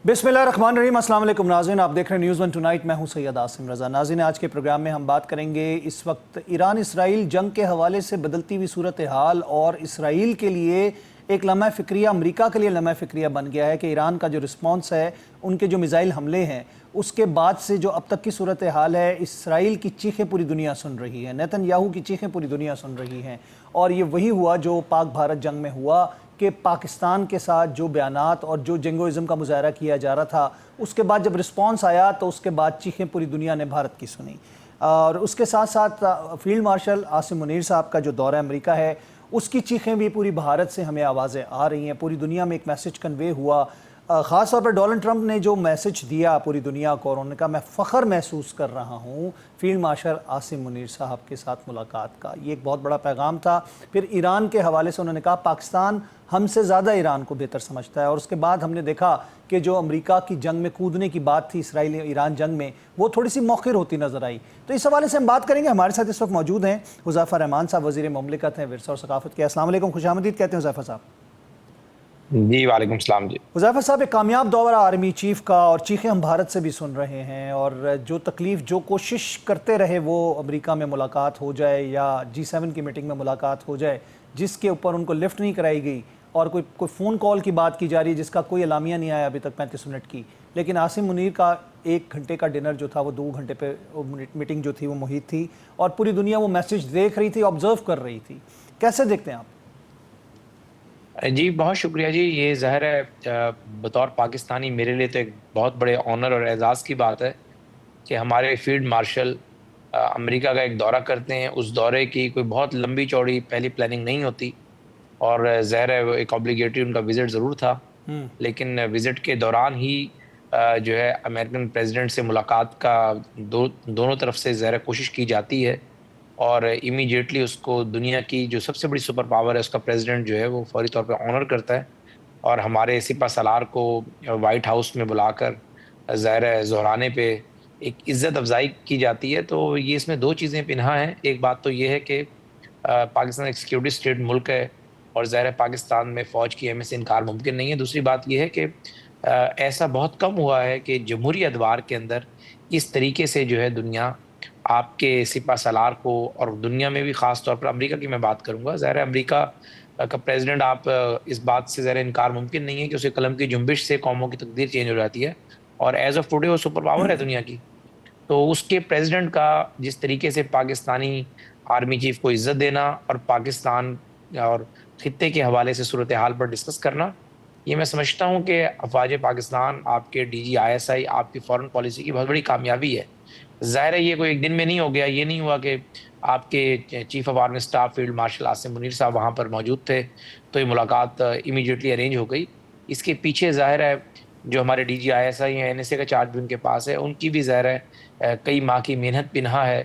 बिस्मिल्लाहिर्रहमानिर्रहीम। अस्सलाम वालेकुम नाज़रीन, आप देख रहे हैं न्यूज़ वन टुनाइट। मैं हूं सैयद आसिम रज़ा। नाज़रीन, आज के प्रोग्राम में हम बात करेंगे इस वक्त ईरान इसराइल जंग के हवाले से बदलती हुई सूरत हाल और इसराइल के लिए एक लम्हा फ़िक्रिया, अमरीका के लिए लम्हा फ़िक्रिया बन गया है कि ईरान का जो रिस्पॉन्स है, उनके जो मिज़ाइल हमले हैं, उसके बाद से जो अब तक की सूरत हाल है, इसराइल की चीखें पूरी दुनिया सुन रही है, नेतन्याहू की चीखें पूरी दुनिया सुन रही हैं। और ये वही हुआ जो पाक भारत जंग में हुआ कि पाकिस्तान के साथ जो बयानात और जो जिंगोइज़म का मुजाहरा किया जा रहा था, उसके बाद जब रिस्पॉन्स आया तो उसके बाद चीखें पूरी दुनिया ने भारत की सुनी। और उसके साथ साथ फील्ड मार्शल आसिम मुनीर साहब का जो दौरा अमेरिका है, उसकी चीखें भी पूरी भारत से हमें आवाज़ें आ रही हैं। पूरी दुनिया में एक मैसेज कन्वे हुआ। ख़ास तौर पर डोनाल्ड ट्रंप ने जो मैसेज दिया पूरी दुनिया को, और उन्होंने कहा मैं फ़ख्र महसूस कर रहा हूँ फील्ड मार्शल आसिम मुनीर साहब के साथ मुलाकात का। ये एक बहुत बड़ा पैगाम था। फिर ईरान के हवाले से उन्होंने कहा पाकिस्तान हमसे ज़्यादा ईरान को बेहतर समझता है। और उसके बाद हमने देखा कि जो अमेरिका की जंग में कूदने की बात थी इसराइल ईरान जंग में, वो थोड़ी सी मौखिर होती नज़र आई। तो इस हवाले से हम बात करेंगे। हमारे साथ इस वक्त मौजूद हैं हुज़ैफ़ा रहमान साहब, वज़ीर मुमलिकत हैं विरसा और सकाफ़त के। अस्सलाम वालेकुम, खुशामदीद कहते हैं हुज़ैफ़ा साहब। जी वालेकुम सलाम जी। हुज़ैफ़ा साहब, एक कामयाब दौरा आर्मी चीफ़ का, और चीखें हम भारत से भी सुन रहे हैं, और जो तकलीफ़ जो कोशिश करते रहे वो अमेरिका में मुलाकात हो जाए या G7 की मीटिंग में मुलाकात हो जाए, जिसके ऊपर उनको लिफ्ट नहीं कराई गई, और कोई फ़ोन कॉल की बात की जा रही है जिसका कोई अलामिया नहीं आया अभी तक 35 मिनट की। लेकिन आसिम मुनीर का 1 घंटे का डिनर जो था वो 2 घंटे पे मीटिंग जो थी वो मुहित थी, और पूरी दुनिया वो मैसेज देख रही थी, ऑब्ज़र्व कर रही थी। कैसे देखते हैं आप? जी बहुत शुक्रिया जी। ये ज़ाहिर है बतौर पाकिस्तानी मेरे लिए तो एक बहुत बड़े ऑनर और एजाज़ की बात है कि हमारे फील्ड मार्शल अमेरिका का एक दौरा करते हैं। उस दौरे की कोई बहुत लंबी चौड़ी पहली प्लानिंग नहीं होती, और ज़ाहिर है वो एक ऑब्लिगेटरी उनका विज़िट ज़रूर था। लेकिन विज़िट के दौरान ही जो है अमेरिकन प्रेसिडेंट से मुलाकात का दोनों तरफ से ज़ाहिर है कोशिश की जाती है, और इमीडिएटली उसको दुनिया की जो सबसे बड़ी सुपर पावर है उसका प्रेसिडेंट जो है वो फौरी तौर पे ऑनर करता है, और हमारे सिपा सलार को वाइट हाउस में बुलाकर ज़ाहिर है ज़ोराने पे एक इज़्ज़त अफ़ज़ाई की जाती है। तो ये इसमें 2 चीज़ें पिन्हा हैं। एक बात तो ये है कि पाकिस्तान एक सिक्योरिटी स्टेट मुल्क है, और ज़ाहिर है पाकिस्तान में फ़ौज की अहमियत से इनकार मुमकिन नहीं है। दूसरी बात ये है कि ऐसा बहुत कम हुआ है कि जमहूरी अदवार के अंदर इस तरीके से जो है दुनिया आपके सिपा सलार को, और दुनिया में भी ख़ास तौर पर अमेरिका की मैं बात करूँगा। ज़ाहिर है अमेरिका का प्रेसिडेंट, आप इस बात से ज़रा इनकार मुमकिन नहीं है कि उसके कलम की जुम्बिश से कौमों की तकदीर चेंज हो जाती है, और एज़ ऑफ़ टुडे वो सुपर पावर है दुनिया की। तो उसके प्रेसिडेंट का जिस तरीके से पाकिस्तानी आर्मी चीफ को इज़्ज़त देना और पाकिस्तान और खित्ते के हवाले से सूरत हाल पर डिस्कस करना, ये मैं समझता हूँ कि अफ़वाज पाकिस्तान, आपके डीजी आईएसआई, आपकी फ़ॉरेन पॉलिसी की बहुत बड़ी कामयाबी है। ज़ाहिर है ये कोई एक दिन में नहीं हो गया। ये नहीं हुआ कि आपके chief of army staff field marshal Asim Munir साहब वहाँ पर मौजूद थे तो ये मुलाकात इमीडिएटली अरेंज हो गई। इसके पीछे ज़ाहिर है जो हमारे डीजी आईएसआई हैं, एनएसए का चार्ज भी उनके पास है, उनकी भी ज़ाहिर है कई माह की मेहनत पिन्हा है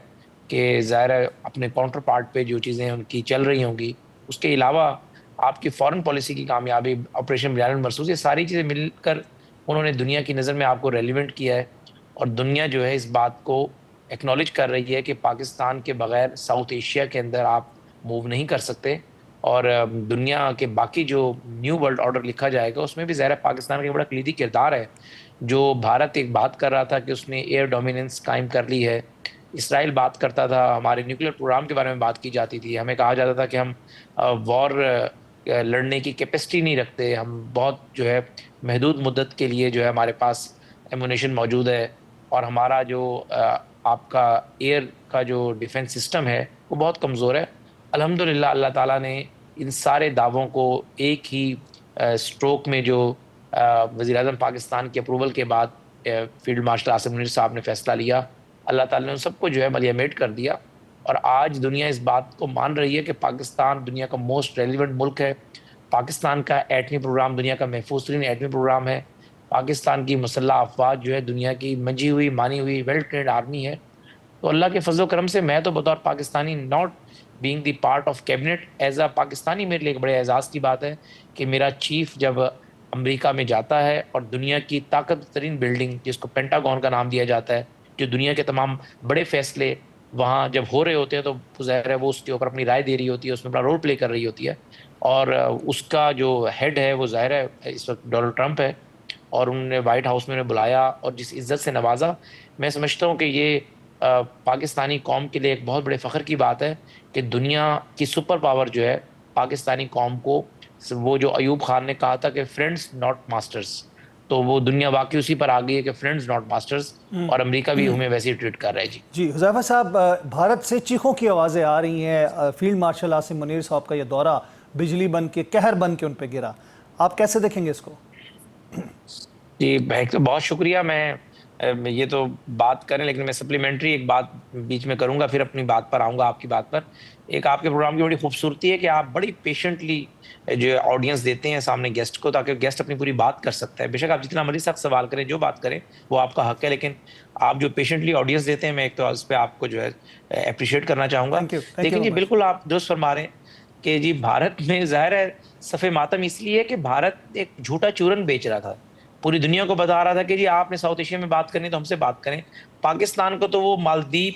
कि ज़ाहिर है अपने काउंटर पार्ट पे जो चीज़ें उनकी चल रही होंगी। उसके अलावा आपकी फ़ॉरेन पॉलिसी की कामयाबी, ऑपरेशन बिलाल मरसूस, ये सारी चीज़ें मिलकर उन्होंने दुनिया की नज़र में आपको रेलिवेंट किया है, और दुनिया जो है इस बात को एक्नॉलेज कर रही है कि पाकिस्तान के बगैर साउथ एशिया के अंदर आप मूव नहीं कर सकते। और दुनिया के बाकी जो न्यू वर्ल्ड ऑर्डर लिखा जाएगा उसमें भी ज़ाहिर है पाकिस्तान का बड़ा कलीदी किरदार है। जो भारत एक बात कर रहा था कि उसने एयर डोमिनेंस कायम कर ली है, इसराइल बात करता था, हमारे न्यूक्लियर प्रोग्राम के बारे में बात की जाती थी, हमें कहा जाता था कि हम वॉर लड़ने की कैपेसिटी नहीं रखते, हम बहुत जो है महदूद मुद्दत के लिए जो है हमारे पास एमुनेशन मौजूद है, और हमारा जो आपका एयर का जो डिफेंस सिस्टम है वो बहुत कमज़ोर है। अल्हम्दुलिल्लाह अल्लाह ताला ने इन सारे दावों को एक ही स्ट्रोक में, जो वज़ीर आज़म पाकिस्तान की अप्रूवल के बाद फील्ड मार्शल आसिम मुनीर साहब ने फ़ैसला लिया, अल्लाह ताला ने उन सबको जो है मलियामेट कर दिया। और आज दुनिया इस बात को मान रही है कि पाकिस्तान दुनिया का मोस्ट रेलिवेंट मुल्क है। पाकिस्तान का एटमी प्रोग्राम दुनिया का महफूज तरीन एटमी प्रोग्राम है। पाकिस्तान की मुसल्लह अफ़वाज जो है दुनिया की मंजी हुई, मानी हुई, वेल ट्रेन्ड आर्मी है। तो अल्लाह के फजल करम से मैं तो बतौर पाकिस्तानी, not being the part of cabinet, as a पाकिस्तानी, मेरे लिए एक बड़े एजाज़ की बात है कि मेरा चीफ जब अमेरिका में जाता है और दुनिया की ताकत तरीन बिल्डिंग जिसको पेंटागन का नाम दिया जाता है, जो दुनिया के तमाम बड़े फैसले वहाँ जब हो रहे होते हैं तो ज़ाहिर है वो उसके ऊपर अपनी राय दे रही होती है, उसमें बड़ा रोल प्ले कर रही होती है, और उसका जो हेड है वो ज़ाहिर है इस वक्त डोनाल्ड ट्रंप है। और उन्होंने व्हाइट हाउस में उन्हें बुलाया और जिस इज्जत से नवाजा, मैं समझता हूँ कि ये पाकिस्तानी कौम के लिए एक बहुत बड़े फ़ख्र की बात है कि दुनिया की सुपर पावर जो है पाकिस्तानी कौम को, वो जो अयूब खान ने कहा था कि फ्रेंड्स नॉट मास्टर्स, तो वो दुनिया वाकई उसी पर आ गई है कि फ्रेंड्स नॉट मास्टर्स, और अमेरिका भी हमें वैसे ही ट्रीट कर रहा है जी। जी हुज़ैफा साहब, भारत से चीखों की आवाज़ें आ रही हैं। फील्ड मार्शल आसिम मुनीर साहब का यह दौरा बिजली बन के, कहर बन के उन पे गिरा, आप कैसे देखेंगे इसको? जी तो बहुत शुक्रिया। मैं ये तो बात करें, लेकिन मैं सप्लीमेंट्री एक बात बीच में करूंगा, फिर अपनी बात पर आऊंगा, आपकी बात पर। एक आपके प्रोग्राम की बड़ी खूबसूरती है कि आप बड़ी पेशेंटली जो ऑडियंस देते हैं सामने गेस्ट को, ताकि गेस्ट अपनी पूरी बात कर सकता है। बेशक आप जितना मर्जी सख्त सवाल करें, जो बात करें वो आपका हक है, लेकिन आप जो पेशेंटली ऑडियंस देते हैं, मैं एक तो उस पर आपको जो है अप्रिशिएट करना चाहूंगा। थैंक यू लेकिन जी वेरी मच। बिल्कुल आप दुरुस्त फरमा रहे हैं कि जी भारत में ज़ाहिर है सफ़े मातम इसलिए है कि भारत एक झूठा चूरन बेच रहा था, पूरी दुनिया को बता रहा था कि जी आपने साउथ एशिया में बात करनी तो हमसे बात करें। पाकिस्तान को तो वो मालदीव,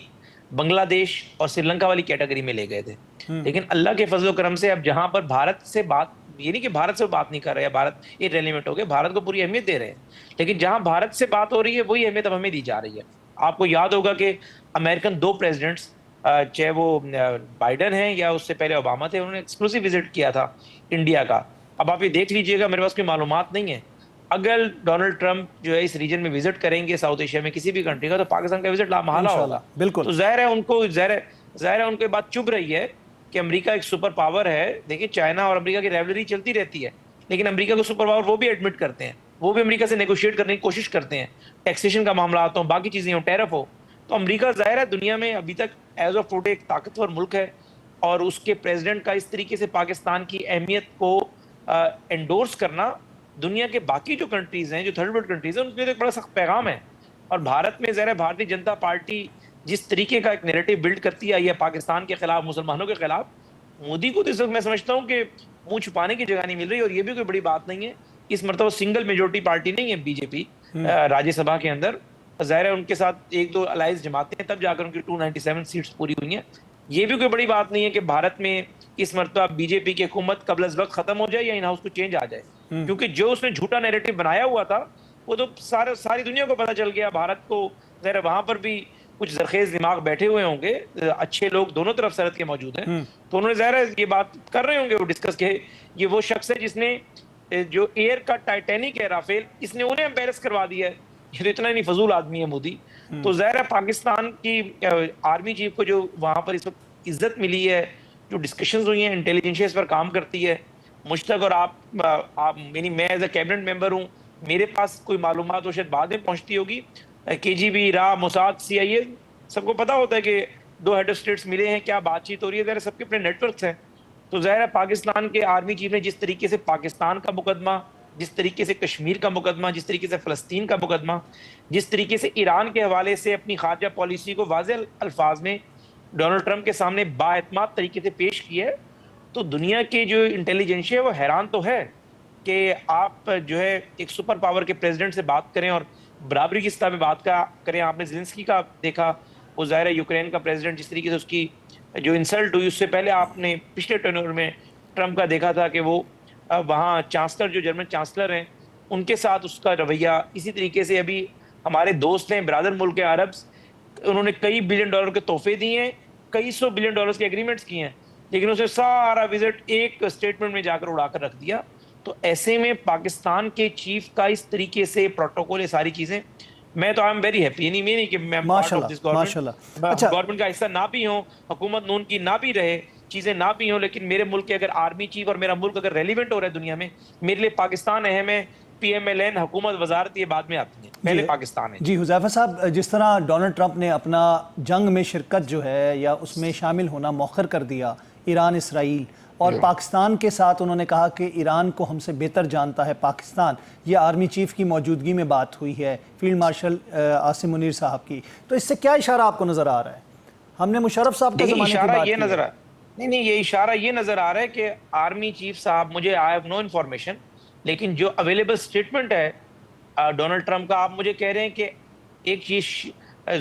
बांग्लादेश और श्रीलंका वाली कैटेगरी में ले गए थे। लेकिन अल्लाह के फजल करम से अब जहां पर भारत से बात, ये नहीं कि भारत से बात नहीं कर रहे हैं, भारत इररेलेवेंट हो गए, भारत को पूरी अहमियत दे रहे हैं, लेकिन जहां भारत से बात हो रही है वही अहमियत अब हमें दी जा रही है। आपको याद होगा कि अमेरिकन दो प्रेसिडेंट्स, चाहे वो बाइडन है या उससे पहले ओबामा थे, उन्होंने एक्सक्लूसिव विजिट किया था इंडिया का। अब आप ये देख लीजिएगा, मेरे पास कोई मालूमात नहीं है, अगर डोनाल्ड ट्रंप जो है इस रीजन में विजिट करेंगे साउथ एशिया में किसी भी कंट्री का, तो पाकिस्तान का विजिट लामहला होगा। इंशाल्लाह बिल्कुल। तो जाहिर है उनको ये बात चुभ रही है कि अमेरिका एक सुपर पावर है। देखिए चाइना और अमेरिका की राइवलरी चलती रहती है, लेकिन अमेरिका को सुपर पावर वो भी एडमिट करते हैं, वो भी अमेरिका से नेगोशिएट करने की कोशिश करते हैं। टैक्सेशन का मामला हो, बाकी चीजें हो, टैरिफ हो, तो अमेरिका जाहिर है दुनिया में अभी तक एज ऑफ टुडे एक ताकतवर मुल्क है, और उसके प्रेसिडेंट का इस तरीके से पाकिस्तान की अहमियत को एंडोर्स करना दुनिया के बाकी जो कंट्रीज हैं, जो थर्ड वर्ल्ड कंट्रीज हैं, उनके लिए एक बड़ा सख्त पैगाम है। और भारत में ज़रा भारतीय जनता पार्टी जिस तरीके का एक नैरेटिव बिल्ड करती आई है पाकिस्तान के खिलाफ, मुसलमानों के खिलाफ, मोदी को तो इस वक्त मैं समझता हूँ कि मुंह छुपाने की जगह नहीं मिल रही, और ये भी कोई बड़ी बात नहीं है। इस मरतबा सिंगल मेजोरिटी पार्टी नहीं है बीजेपी राज्यसभा के अंदर, ज़ाहिर है उनके साथ एक दो अलायंस जमाते हैं, तब जाकर उनकी 297 सीट्स पूरी हुई हैं। ये भी कोई बड़ी बात नहीं है कि भारत में इस मरतबा बीजेपी की हुकूमत कबल अज़ वक्त खत्म हो जाए या इन हाउस को चेंज आ जाए, क्योंकि जो उसने झूठा नैरेटिव बनाया हुआ था वो तो सारी दुनिया को पता चल गया। भारत को ज़रा वहां पर भी कुछ जरखेज दिमाग बैठे हुए होंगे, अच्छे लोग दोनों तरफ सरहद के मौजूद हैं, तो उन्होंने ज़रा ये बात कर रहे होंगे, वो डिस्कस के ये वो शख्स है जिसने जो एयर का टाइटैनिक है राफेल, इसने उन्हें एम्बेरस करवा दिया है। ये तो इतना ही नहीं फजूल आदमी है मोदी। तो ज़ाहिर है पाकिस्तान की आर्मी चीफ को जो वहां पर इस वक्त इज्जत मिली है, जो डिस्कशंस हुई हैं, इंटेलिजेंशिया इस पर काम करती है, मुझ तक और आप यानी मैं एज ए कैबिनेट मेंबर हूँ, मेरे पास कोई मालूमात तो शायद बाद में पहुंचती होगी। केजीबी, रा, मोसाद, सीआईए, सबको पता होता है कि दो हेड ऑफ स्टेट्स मिले हैं, क्या बातचीत हो रही है, सबके अपने नेटवर्क्स हैं। तो ज़ाहिर है पाकिस्तान के आर्मी चीफ ने जिस तरीके से पाकिस्तान का मुकदमा, जिस तरीके से कश्मीर का मुकदमा, जिस तरीके से फ़लस्तीन का मुकदमा, जिस तरीके से ईरान के हवाले से अपनी खारजा पॉलिसी को वाज़ेह अल्फाज में डोनाल्ड ट्रंप के सामने बाएतमाद तरीके से पेश किया है, तो दुनिया के जो इंटेलिजेंशिया है वो हैरान तो है कि आप जो है एक सुपर पावर के प्रेसिडेंट से बात करें और बराबरी की सतह पे बात करें। आपने ज़ेलेंस्की का देखा, वो ज़ाहिर है यूक्रेन का प्रेसिडेंट, जिस तरीके से उसकी जो इंसल्ट हुई, उससे पहले आपने पिछले टर्नओवर में ट्रंप का देखा था कि वो वहाँ चांसलर, जो जर्मन चांसलर हैं, उनके साथ उसका रवैया इसी तरीके से। अभी हमारे दोस्त हैं ब्रादर मुल्क के अरब्स, उन्होंने कई बिलियन डॉलर के तोहफे दिए हैं, कई सौ बिलियन डॉलर्स के एग्रीमेंट्स किए हैं, लेकिन उसे सारा विजिट एक स्टेटमेंट में जाकर उड़ाकर रख दिया। तो ऐसे में पाकिस्तान के चीफ का इस तरीके से प्रोटोकॉल, ये सारी चीजें, मैं तो आई एम वेरी हैप्पी, नहीं नहीं कि मैं पार्ट ऑफ दिस गवर्नमेंट, अच्छा, गवर्नमेंट का हिस्सा ना भी हो, हुकूमत नून की ना भी रहे, चीजें ना भी हो, लेकिन मेरे मुल्क के अगर आर्मी चीफ और मेरा मुल्क अगर रेलिवेंट हो रहा है दुनिया में, मेरे लिए पाकिस्तान अहम है। पीएमएलएन, हुकूमत, वजारत, ये बाद में आती है, पहले पाकिस्तान है। जी हुज़ैफा साहब, जिस तरह डोनाल्ड ट्रंप ने अपना जंग में शिरकत जो है या उसमें शामिल होना मौखर कर दिया, ईरान इसराइल, और पाकिस्तान के साथ उन्होंने कहा कि ईरान को हमसे बेहतर जानता है पाकिस्तान, ये आर्मी चीफ की मौजूदगी में बात हुई है, फील्ड मार्शल आसिम मुनीर साहब की, तो इससे क्या इशारा आपको नज़र आ रहा है? हमने मुशर्रफ साहब के ज़माने की बात ये नजर आ नहीं, ये इशारा ये नजर आ रहा है कि आर्मी चीफ साहब, मुझे आई हैव नो इन्फॉर्मेशन, लेकिन जो अवेलेबल स्टेटमेंट है डोनाल्ड ट्रंप का, आप मुझे कह रहे हैं कि एक चीज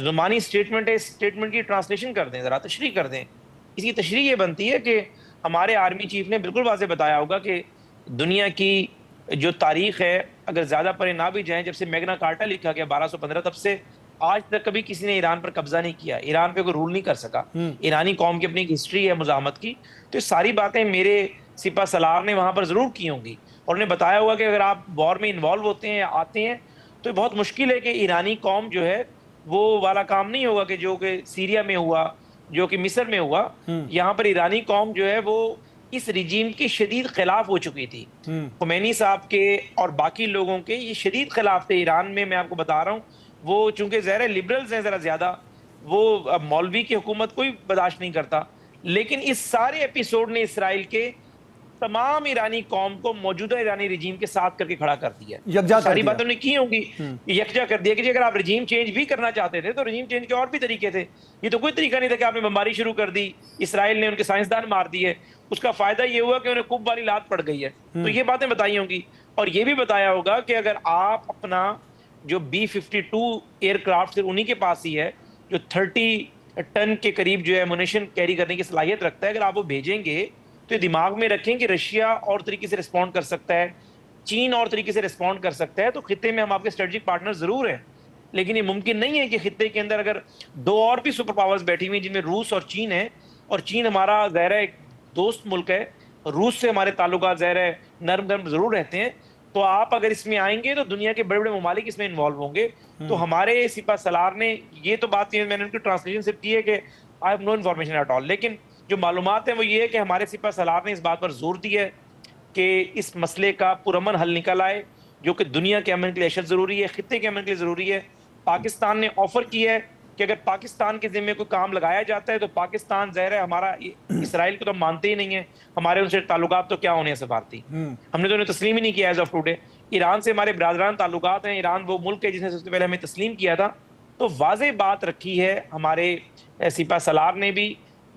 जुबानी स्टेटमेंट है, स्टेटमेंट की ट्रांसलेशन कर दें, जरा तशरीह कर दें। इसकी तशरीह ये बनती है कि हमारे आर्मी चीफ ने बिल्कुल वाज़ेह बताया होगा कि दुनिया की जो तारीख है, अगर ज्यादा परे ना भी जाएं, जब से मैग्ना कार्टा लिखा गया 1215, तब से आज तक कभी किसी ने ईरान पर कब्जा नहीं किया, ईरान पे कोई रूल नहीं कर सका। ईरानी कौम की अपनी एक हिस्ट्री है मुजाहमत की। तो ये सारी बातें मेरे सिपा सलार ने वहां पर जरूर की होंगी, और उन्हें बताया होगा कि अगर आप वॉर में इन्वॉल्व होते हैं या आते हैं तो ये बहुत मुश्किल है कि ईरानी कौम जो है वो वाला काम नहीं होगा कि जो कि सीरिया में हुआ, जो कि मिस्र में हुआ। यहाँ पर ईरानी कौम जो है वो इस रिजीम की शदीद खिलाफ हो चुकी थी। खुमैनी साहब के और बाकी लोगों के ये शदीद खिलाफ थे ईरान में। मैं आपको बता रहा हूँ, वो चूंकि ज़ाहिर लिबरल्स हैं ज़रा ज़्यादा, वो मौलवी की हुकूमत कोई बर्दाश्त नहीं करता। लेकिन इस सारे एपिसोड ने इसराइल के तमाम ईरानी कौम को मौजूदा ईरानी रिजीम के साथ करके खड़ा कर दिया। यकजा कर सारी दिया। बातें उन्होंने की होंगी, यकजा कर दिया कि जी अगर आप रिजीम चेंज भी करना चाहते थे तो रिजीम चेंज के और भी तरीके थे। ये तो कोई तरीका नहीं था कि आपने बमबारी शुरू कर दी, इसराइल ने उनके साइंसदान मार दिए, उसका फायदा ये हुआ कि उन्हें खूब वाली लात पड़ गई है। तो ये बातें बताई होंगी, और ये भी बताया होगा कि अगर आप अपना जो B-52 एयरक्राफ्ट उन्हीं के पास ही है, जो 30 टन के करीब जो है मुनिशन कैरी करने की सलाहियत रखता है, अगर आप वो भेजेंगे तो ये दिमाग में रखें कि रशिया और तरीके से रिस्पॉन्ड कर सकता है, चीन और तरीके से रिस्पॉन्ड कर सकता है। तो खित्ते में हम आपके स्ट्रेटेजिक पार्टनर जरूर हैं, लेकिन ये मुमकिन नहीं है कि खित्ते के अंदर अगर दो और भी सुपर पावर्स बैठी हुई हैं, जिनमें रूस और चीन है, और चीन हमारा ज़ाहिर है एक दोस्त मुल्क है, रूस से हमारे ताल्लुकात ज़ाहिर है नरम गरम जरूर रहते हैं। तो आप अगर इसमें आएंगे तो दुनिया के बड़े बड़े ममालिक इसमें इन्वॉल्व होंगे। तो हमारे सिपा सलार ने ये तो बात मैंने उनकी ट्रांसलेशन से की है कि I have no information at all, लेकिन जो मालूमात है वो ये है कि हमारे सिपा सलार ने इस बात पर जोर दिया है कि इस मसले का पुरअमन हल निकल आए, जो कि दुनिया के अमन के लिए अशद जरूरी है, खित्ते के अमन के लिए जरूरी है। पाकिस्तान ने ऑफर किया है कि अगर पाकिस्तान के जिम्मे कोई काम लगाया जाता है तो पाकिस्तान ज़ाहिर है हमारा, इसराइल को तो मानते ही नहीं है, हमारे उनसे ताल्लुकात तो क्या होने हैं सफारती, हमने तो उन्हें तस्लीम ही नहीं किया एज ऑफ टुडे। ईरान से हमारे बरादरान ताल्लुकात हैं, ईरान वो मुल्क है जिसने सबसे पहले हमें तस्लीम किया था। तो वाज़ेह बात रखी है हमारे सिपा सलार ने भी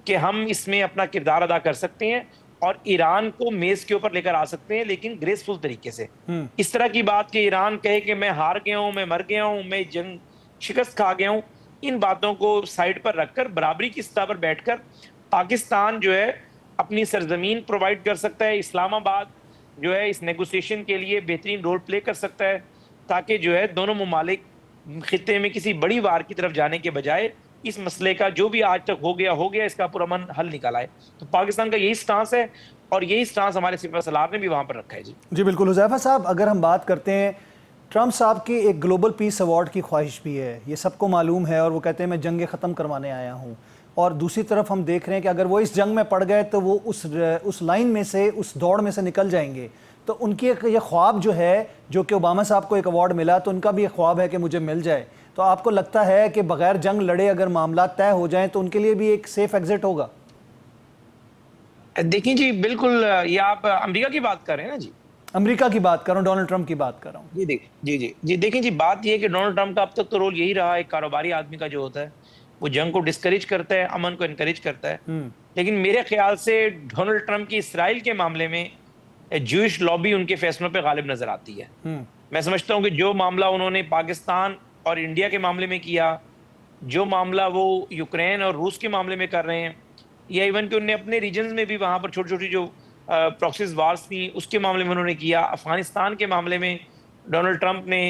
कि हम इसमें अपना किरदार अदा कर सकते हैं और ईरान को मेज के ऊपर लेकर आ सकते हैं, लेकिन ग्रेसफुल तरीके से। इस तरह की बात कि ईरान कहे कि मैं हार गया हूं, मैं मर गया हूं, मैं जंग शिकस्त खा गया हूं, इन बातों को साइड पर रखकर बराबरी की सतह पर बैठकर पाकिस्तान जो है अपनी सरजमीन प्रोवाइड कर सकता है, इस्लामाबाद जो है इस नेगोशिएशन के लिए बेहतरीन रोल प्ले कर सकता है, ताकि जो है दोनों ममालिक खित्ते में किसी बड़ी वार की तरफ जाने के बजाय इस मसले का जो भी आज तक हो गया, इसका पुरअमन हल निकाला है। तो पाकिस्तान का यही स्टांस है, और यही स्टांस हमारे सिपा सलार ने भी वहां पर रखा है। जी बिल्कुल। हुज़ैफा साहब, अगर हम बात करते हैं, ट्रंप साहब की एक ग्लोबल पीस अवार्ड की ख्वाहिश भी है, ये सबको मालूम है, और वो कहते हैं मैं जंग ख़त्म करवाने आया हूँ। और दूसरी तरफ हम देख रहे हैं कि अगर वो इस जंग में पड़ गए तो वो उस लाइन में से, उस दौड़ में से निकल जाएंगे। तो उनकी एक ये ख्वाब जो है, जो कि ओबामा साहब को एक अवार्ड मिला, तो उनका भी एक ख्वाब है कि मुझे मिल जाए। तो आपको लगता है कि बगैर जंग लड़े अगर मामला तय हो जाएं तो उनके लिए भी एक सेफ एग्जिट होगा? देखिए जी, बिल्कुल, ये आप अमेरिका की बात कर रहे हैं ना जी? अमेरिका की बात कर रहा हूँ, डोनाल्ड ट्रंप की बात कर रहा हूँ। जी देखिए, जी देखिए जी, बात ये है कि डोनाल्ड ट्रंप का अब तक तो रोल यही रहा है, एक कारोबारी आदमी का जो होता है, वो जंग को डिस्करेज करता है, अमन को इनकरेज करता है। लेकिन मेरे ख्याल से डोनाल्ड ट्रंप की इसराइल के मामले में जूइश लॉबी उनके फैसलों पर गालिब नजर आती है। मैं समझता हूँ कि जो मामला उन्होंने पाकिस्तान और इंडिया के मामले में किया, जो मामला वो यूक्रेन और रूस के मामले में कर रहे हैं, या इवन कि उन्होंने अपने रीजन्स में भी वहाँ पर छोटी छोटी जो प्रॉक्सीज वार्स थी उसके मामले में उन्होंने किया। अफगानिस्तान के मामले में डोनाल्ड ट्रंप ने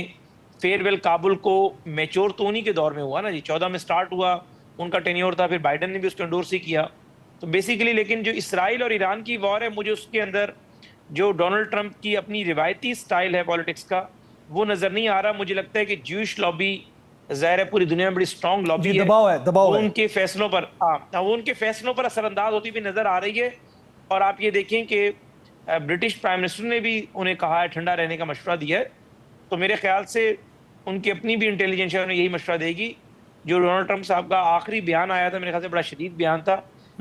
फेयरवेल काबुल को, मैच्योर तो उन्हीं के दौर में हुआ ना जी, 14 में स्टार्ट हुआ, उनका टेन्योर था, फिर बाइडन ने भी उसको एंडोर्स ही किया। तो बेसिकली, लेकिन जो इसराइल और ईरान की वॉर है, मुझे उसके अंदर जो डोनाल्ड ट्रंप की अपनी रिवायती स्टाइल है पॉलिटिक्स का, वो नजर नहीं आ रहा। मुझे लगता है कि ज्यूइश लॉबी ज़ाहिर है पूरी दुनिया में बड़ी स्ट्रॉन्ग लॉबी है, दबाव है। उनके फैसलों पर, वो उनके फैसलों पर असरअंदाज होती हुई नजर आ रही है। और आप ये देखें कि ब्रिटिश प्राइम मिनिस्टर ने भी उन्हें कहा है, ठंडा रहने का मशवरा दिया है। तो मेरे ख्याल से उनकी अपनी भी इंटेलिजेंस है, उन्हें यही मशवरा देगी। जो डोनाल्ड ट्रंप साहब का आखिरी बयान आया था, मेरे ख्याल से बड़ा शदीद बयान था।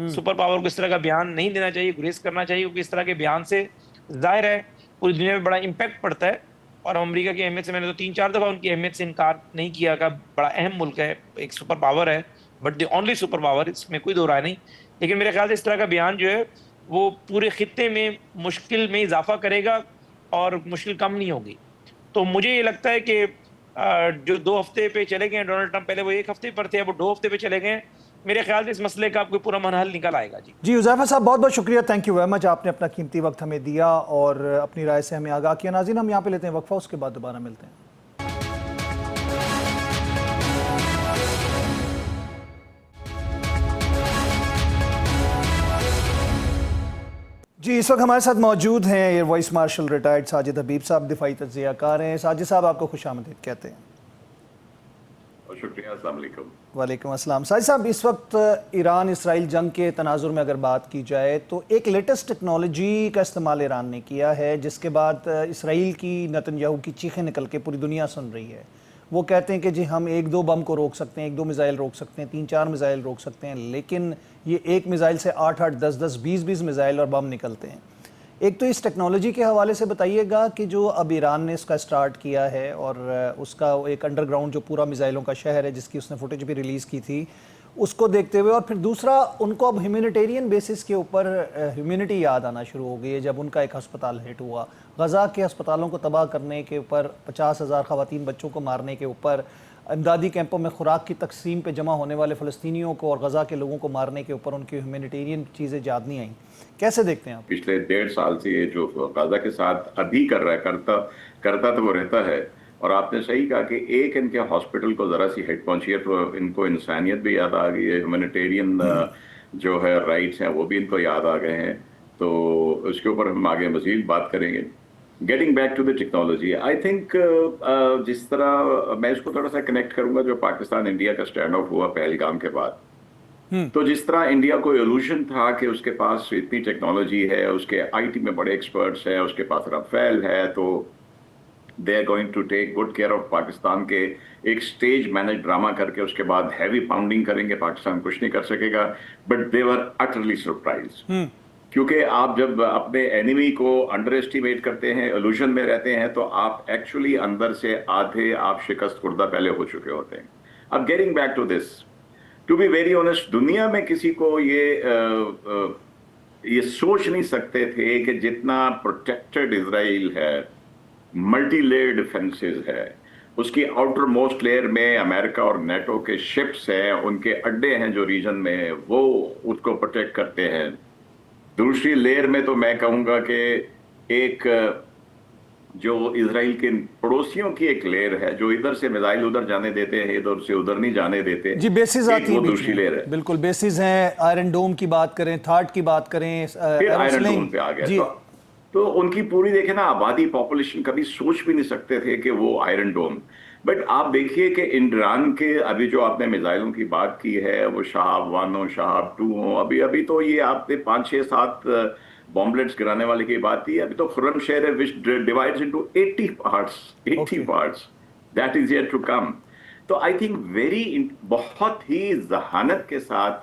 सुपर पावर को इस तरह का बयान नहीं देना चाहिए, गुरेज करना चाहिए, क्योंकि इस तरह के बयान से जाहिर है पूरी दुनिया में बड़ा इम्पैक्ट पड़ता है। और अमेरिका की अहमियत से मैंने तो 3-4 दफ़ा उनकी अहमियत से इनकार नहीं किया का, बड़ा अहम मुल्क है, एक सुपर पावर है, but the only super power, इसमें कोई दो राय नहीं। लेकिन मेरे ख्याल से इस तरह का बयान जो है वो पूरे खित्ते में मुश्किल में इजाफा करेगा और मुश्किल कम नहीं होगी। तो मुझे ये लगता है कि जो 2 हफ्ते पे चले गए डोनाल्ड ट्रंप, पहले वो 1 हफ्ते पर थे, अब वो 2 हफ्ते पे चले गए, मेरे ख्याल से इस मसले का कोई पूरा हल निकल आएगा जी। जी हुज़ैफा साहब, बहुत बहुत शुक्रिया, थैंक यू वेरी मच, आपने अपना कीमती वक्त हमें दिया और अपनी राय से हमें आगाह किया। नाज़रीन, हम यहाँ पे लेते हैं वक्फा, उसके बाद दोबारा मिलते हैं। जी, इस वक्त हमारे साथ मौजूद हैं air vice marshal retired Sajid Habib साहब, दिफाई तज्ज़ियाकार हैं। साजिद साहब, आपको खुशामदीद कहते हैं। शुक्रिया, अस्सलाम वालेकुम। वालेकुम अस्सलाम। साजिद साहब, इस वक्त ईरान इसराइल जंग के तनाजुर में अगर बात की जाए तो एक लेटेस्ट टेक्नोलॉजी का इस्तेमाल ईरान ने किया है, जिसके बाद इसराइल की नेतन्याहू की चीखें निकल के पूरी दुनिया सुन रही है। वो कहते हैं कि जी हम 1-2 बम को रोक सकते हैं, 1-2 मिसाइल रोक सकते हैं, 3-4 मिसाइल रोक सकते हैं, लेकिन ये एक मिसाइल से 8-8, 10-10, 20-20 मिसाइल और बम निकलते हैं। एक तो इस टेक्नोलॉजी के हवाले से बताइएगा कि जो अब ईरान ने इसका स्टार्ट किया है और उसका एक अंडरग्राउंड जो पूरा मिसाइलों का शहर है जिसकी उसने फुटेज भी रिलीज़ की थी, उसको देखते हुए, और फिर दूसरा, उनको अब ह्यूमैनिटेरियन बेसिस के ऊपर ह्यूमैनिटी याद आना शुरू हो गई है जब उनका एक अस्पताल हिट हुआ। गज़ा के अस्पतालों को तबाह करने के ऊपर, 50,000 ख़वातीन बच्चों को मारने के ऊपर, इमदादी कैंपों में खुराक की तकसीम पे जमा होने वाले फ़लस्तीनियों को और गज़ा के लोगों को मारने के ऊपर उनकी ह्यूमैनिटेरियन चीज़ें याद नहीं आई। कैसे देखते हैं आप? पिछले 1.5 साल से ये जो गाजा के साथ अभी कर रहा है, करता तो वो रहता है। और आपने सही कहा कि एक इनके हॉस्पिटल को जरा सी हिट पहुंची है तो इनको इंसानियत भी याद आ गई है, ह्यूमैनिटेरियन जो है राइट्स हैं वो भी इनको याद आ गए हैं। तो उसके ऊपर हम आगे मजीद बात करेंगे। Getting back to the technology, I think जिस तरह मैं इसको थोड़ा सा कनेक्ट करूंगा जो पाकिस्तान इंडिया का स्टैंड ऑफ हुआ पहलगाम के बाद, तो जिस तरह इंडिया को इल्यूजन था कि उसके पास इतनी टेक्नोलॉजी है, उसके आईटी में बड़े एक्सपर्ट्स हैं, उसके पास राफेल है, तो they are going to take good care of Pakistan के एक स्टेज मैनेज ड्रामा करके उसके बाद हैवी पाउंडिंग करेंगे, पाकिस्तान कुछ नहीं कर सकेगा। But they were utterly surprise, क्योंकि आप जब अपने एनिमी को अंडर एस्टिमेट करते हैं, इल्यूजन में रहते हैं, तो आप एक्चुअली अंदर से आधे आप शिकस्त खुर्दा पहले हो चुके होते हैं। अब getting back to this, to be very honest, दुनिया में किसी को ये सोच नहीं सकते थे कि जितना प्रोटेक्टेड इजराइल है, मल्टी लेयर डिफेंसेस है, उसकी आउटर मोस्ट लेयर में अमेरिका और नेटो के शिप्स हैं, उनके अड्डे हैं जो रीजन में, वो उसको प्रोटेक्ट करते हैं। दूसरी लेयर में तो मैं कहूंगा कि एक जो इजराइल के पड़ोसियों की एक लेयर है जो इधर से मिसाइल उधर जाने देते हैं, इधर से उधर नहीं जाने देते जी। बेसिस आती है, दूसरी लेयर है, बिल्कुल बेसिस हैं। आयरन डोम की बात करें, थाट की बात करें, फिर आयरन डोम पे आ गया। तो उनकी पूरी देखे ना आबादी, पॉपुलेशन, कभी सोच भी नहीं सकते थे कि वो आयरन डोम। बट आप देखिए कि ईरान के अभी जो आपने मिसाइलों की बात की है, वो शहाब 1 हो, शहाब 2 हो, अभी तो ये आपने 5, 6, 7 बॉम्बलेट्स गिराने वाले की बात की। अभी तो खुर्रम शहर है which divides into 80 parts, 80 parts, that is yet to come. तो आई थिंक बहुत ही जहानत के साथ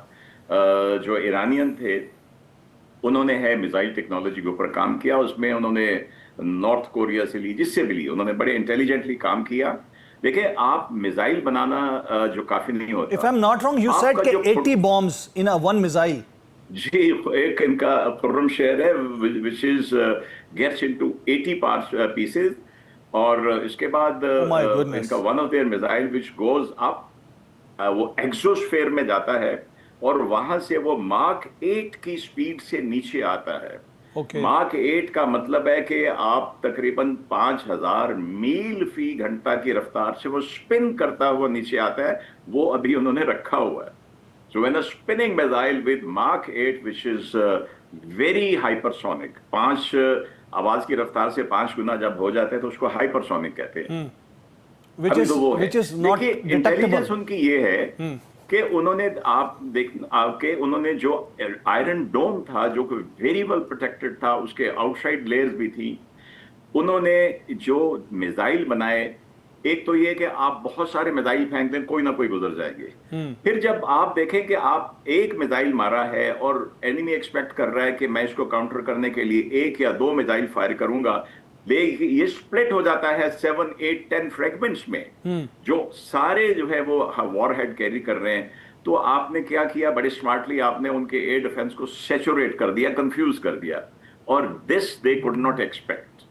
जो ईरानियन थे उन्होंने है मिसाइल टेक्नोलॉजी के ऊपर काम किया। उसमें उन्होंने नॉर्थ कोरिया से ली, जिससे भी ली, उन्होंने बड़े इंटेलिजेंटली काम किया। देखिए, आप मिसाइल बनाना जो काफी नहीं होता। If I'm not wrong, you said कि 80 bombs in a one missile. जी, एक इनका खुर्रम शहर है which is gets into 80 parts pieces, और इसके बाद इनका one of their missile which goes up, वो एक्सोस्फेयर में जाता है और वहां से वो मार्क 8 की स्पीड से नीचे आता है। मार्क 8 का मतलब है कि आप तकरीबन 5000 मील फी घंटा की रफ्तार से वो स्पिन करता हुआ नीचे आता है। वो अभी उन्होंने रखा हुआ है। So when a spinning missile with mark 8 which is very hypersonic, 5 आवाज की रफ्तार से 5 गुना जब हो जाते हैं तो उसको हाइपरसोनिक कहते हैं। which is not detectable. Intelligence उनकी ये है कि उन्होंने जो आयरन डोम था जो वेरी वेल प्रोटेक्टेड था, उसके आउटसाइड लेयर्स भी थी, उन्होंने जो मिसाइल बनाए, एक तो ये कि आप बहुत सारे मिसाइल फेंक दें, कोई ना कोई गुजर जाएंगे। फिर जब आप देखें कि आप एक मिसाइल मारा है और एनिमी एक्सपेक्ट कर रहा है कि मैं इसको काउंटर करने के लिए 1 या 2 मिसाइल फायर करूंगा, ये स्प्लिट हो जाता है 7, 8, 10 फ्रेगमेंट्स में, जो सारे जो है वो वॉर हेड कैरी कर रहे हैं। तो आपने क्या किया, बड़े स्मार्टली आपने उनके एयर डिफेंस को सैचुरेट कर दिया, कंफ्यूज कर दिया, और this they could not expect,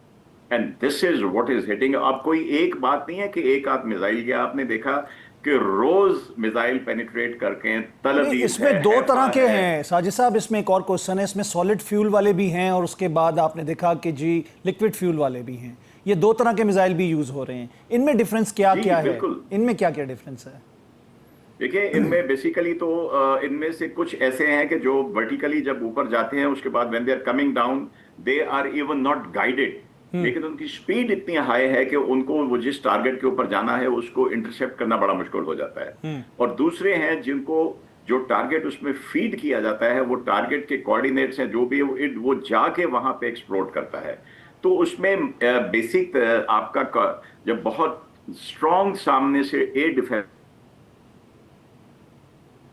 and this is what is hitting. अब कोई एक बात नहीं है कि एक आध मिसाइल गया, आपने देखा कि रोज मिसाइल पेनिट्रेट करके तल अवीव इसमें दो तरह के हैं साजिद साहब। इसमें एक और क्वेश्चन है, इसमें सॉलिड फ्यूल वाले भी हैं और उसके बाद आपने देखा कि जी लिक्विड फ्यूल वाले भी हैं। ये दो तरह के मिसाइल भी यूज हो रहे हैं, इनमें डिफरेंस क्या क्या है? इनमें क्या क्या डिफरेंस है? देखिए, इनमें बेसिकली तो इनमें से कुछ ऐसे हैं कि जो वर्टिकली जब ऊपर जाते हैं उसके बाद when they are coming down they are even not guided, लेकिन उनकी स्पीड इतनी हाई है कि उनको वो जिस टारगेट के ऊपर जाना है उसको इंटरसेप्ट करना बड़ा मुश्किल हो जाता है। और दूसरे हैं जिनको जो टारगेट उसमें फीड किया जाता है वो टारगेट के कोऑर्डिनेट्स हैं जो भी वो जाके वहां पे एक्सप्लोड करता है। तो उसमें बेसिक आपका जब बहुत स्ट्रॉन्ग सामने से एयर डिफेंस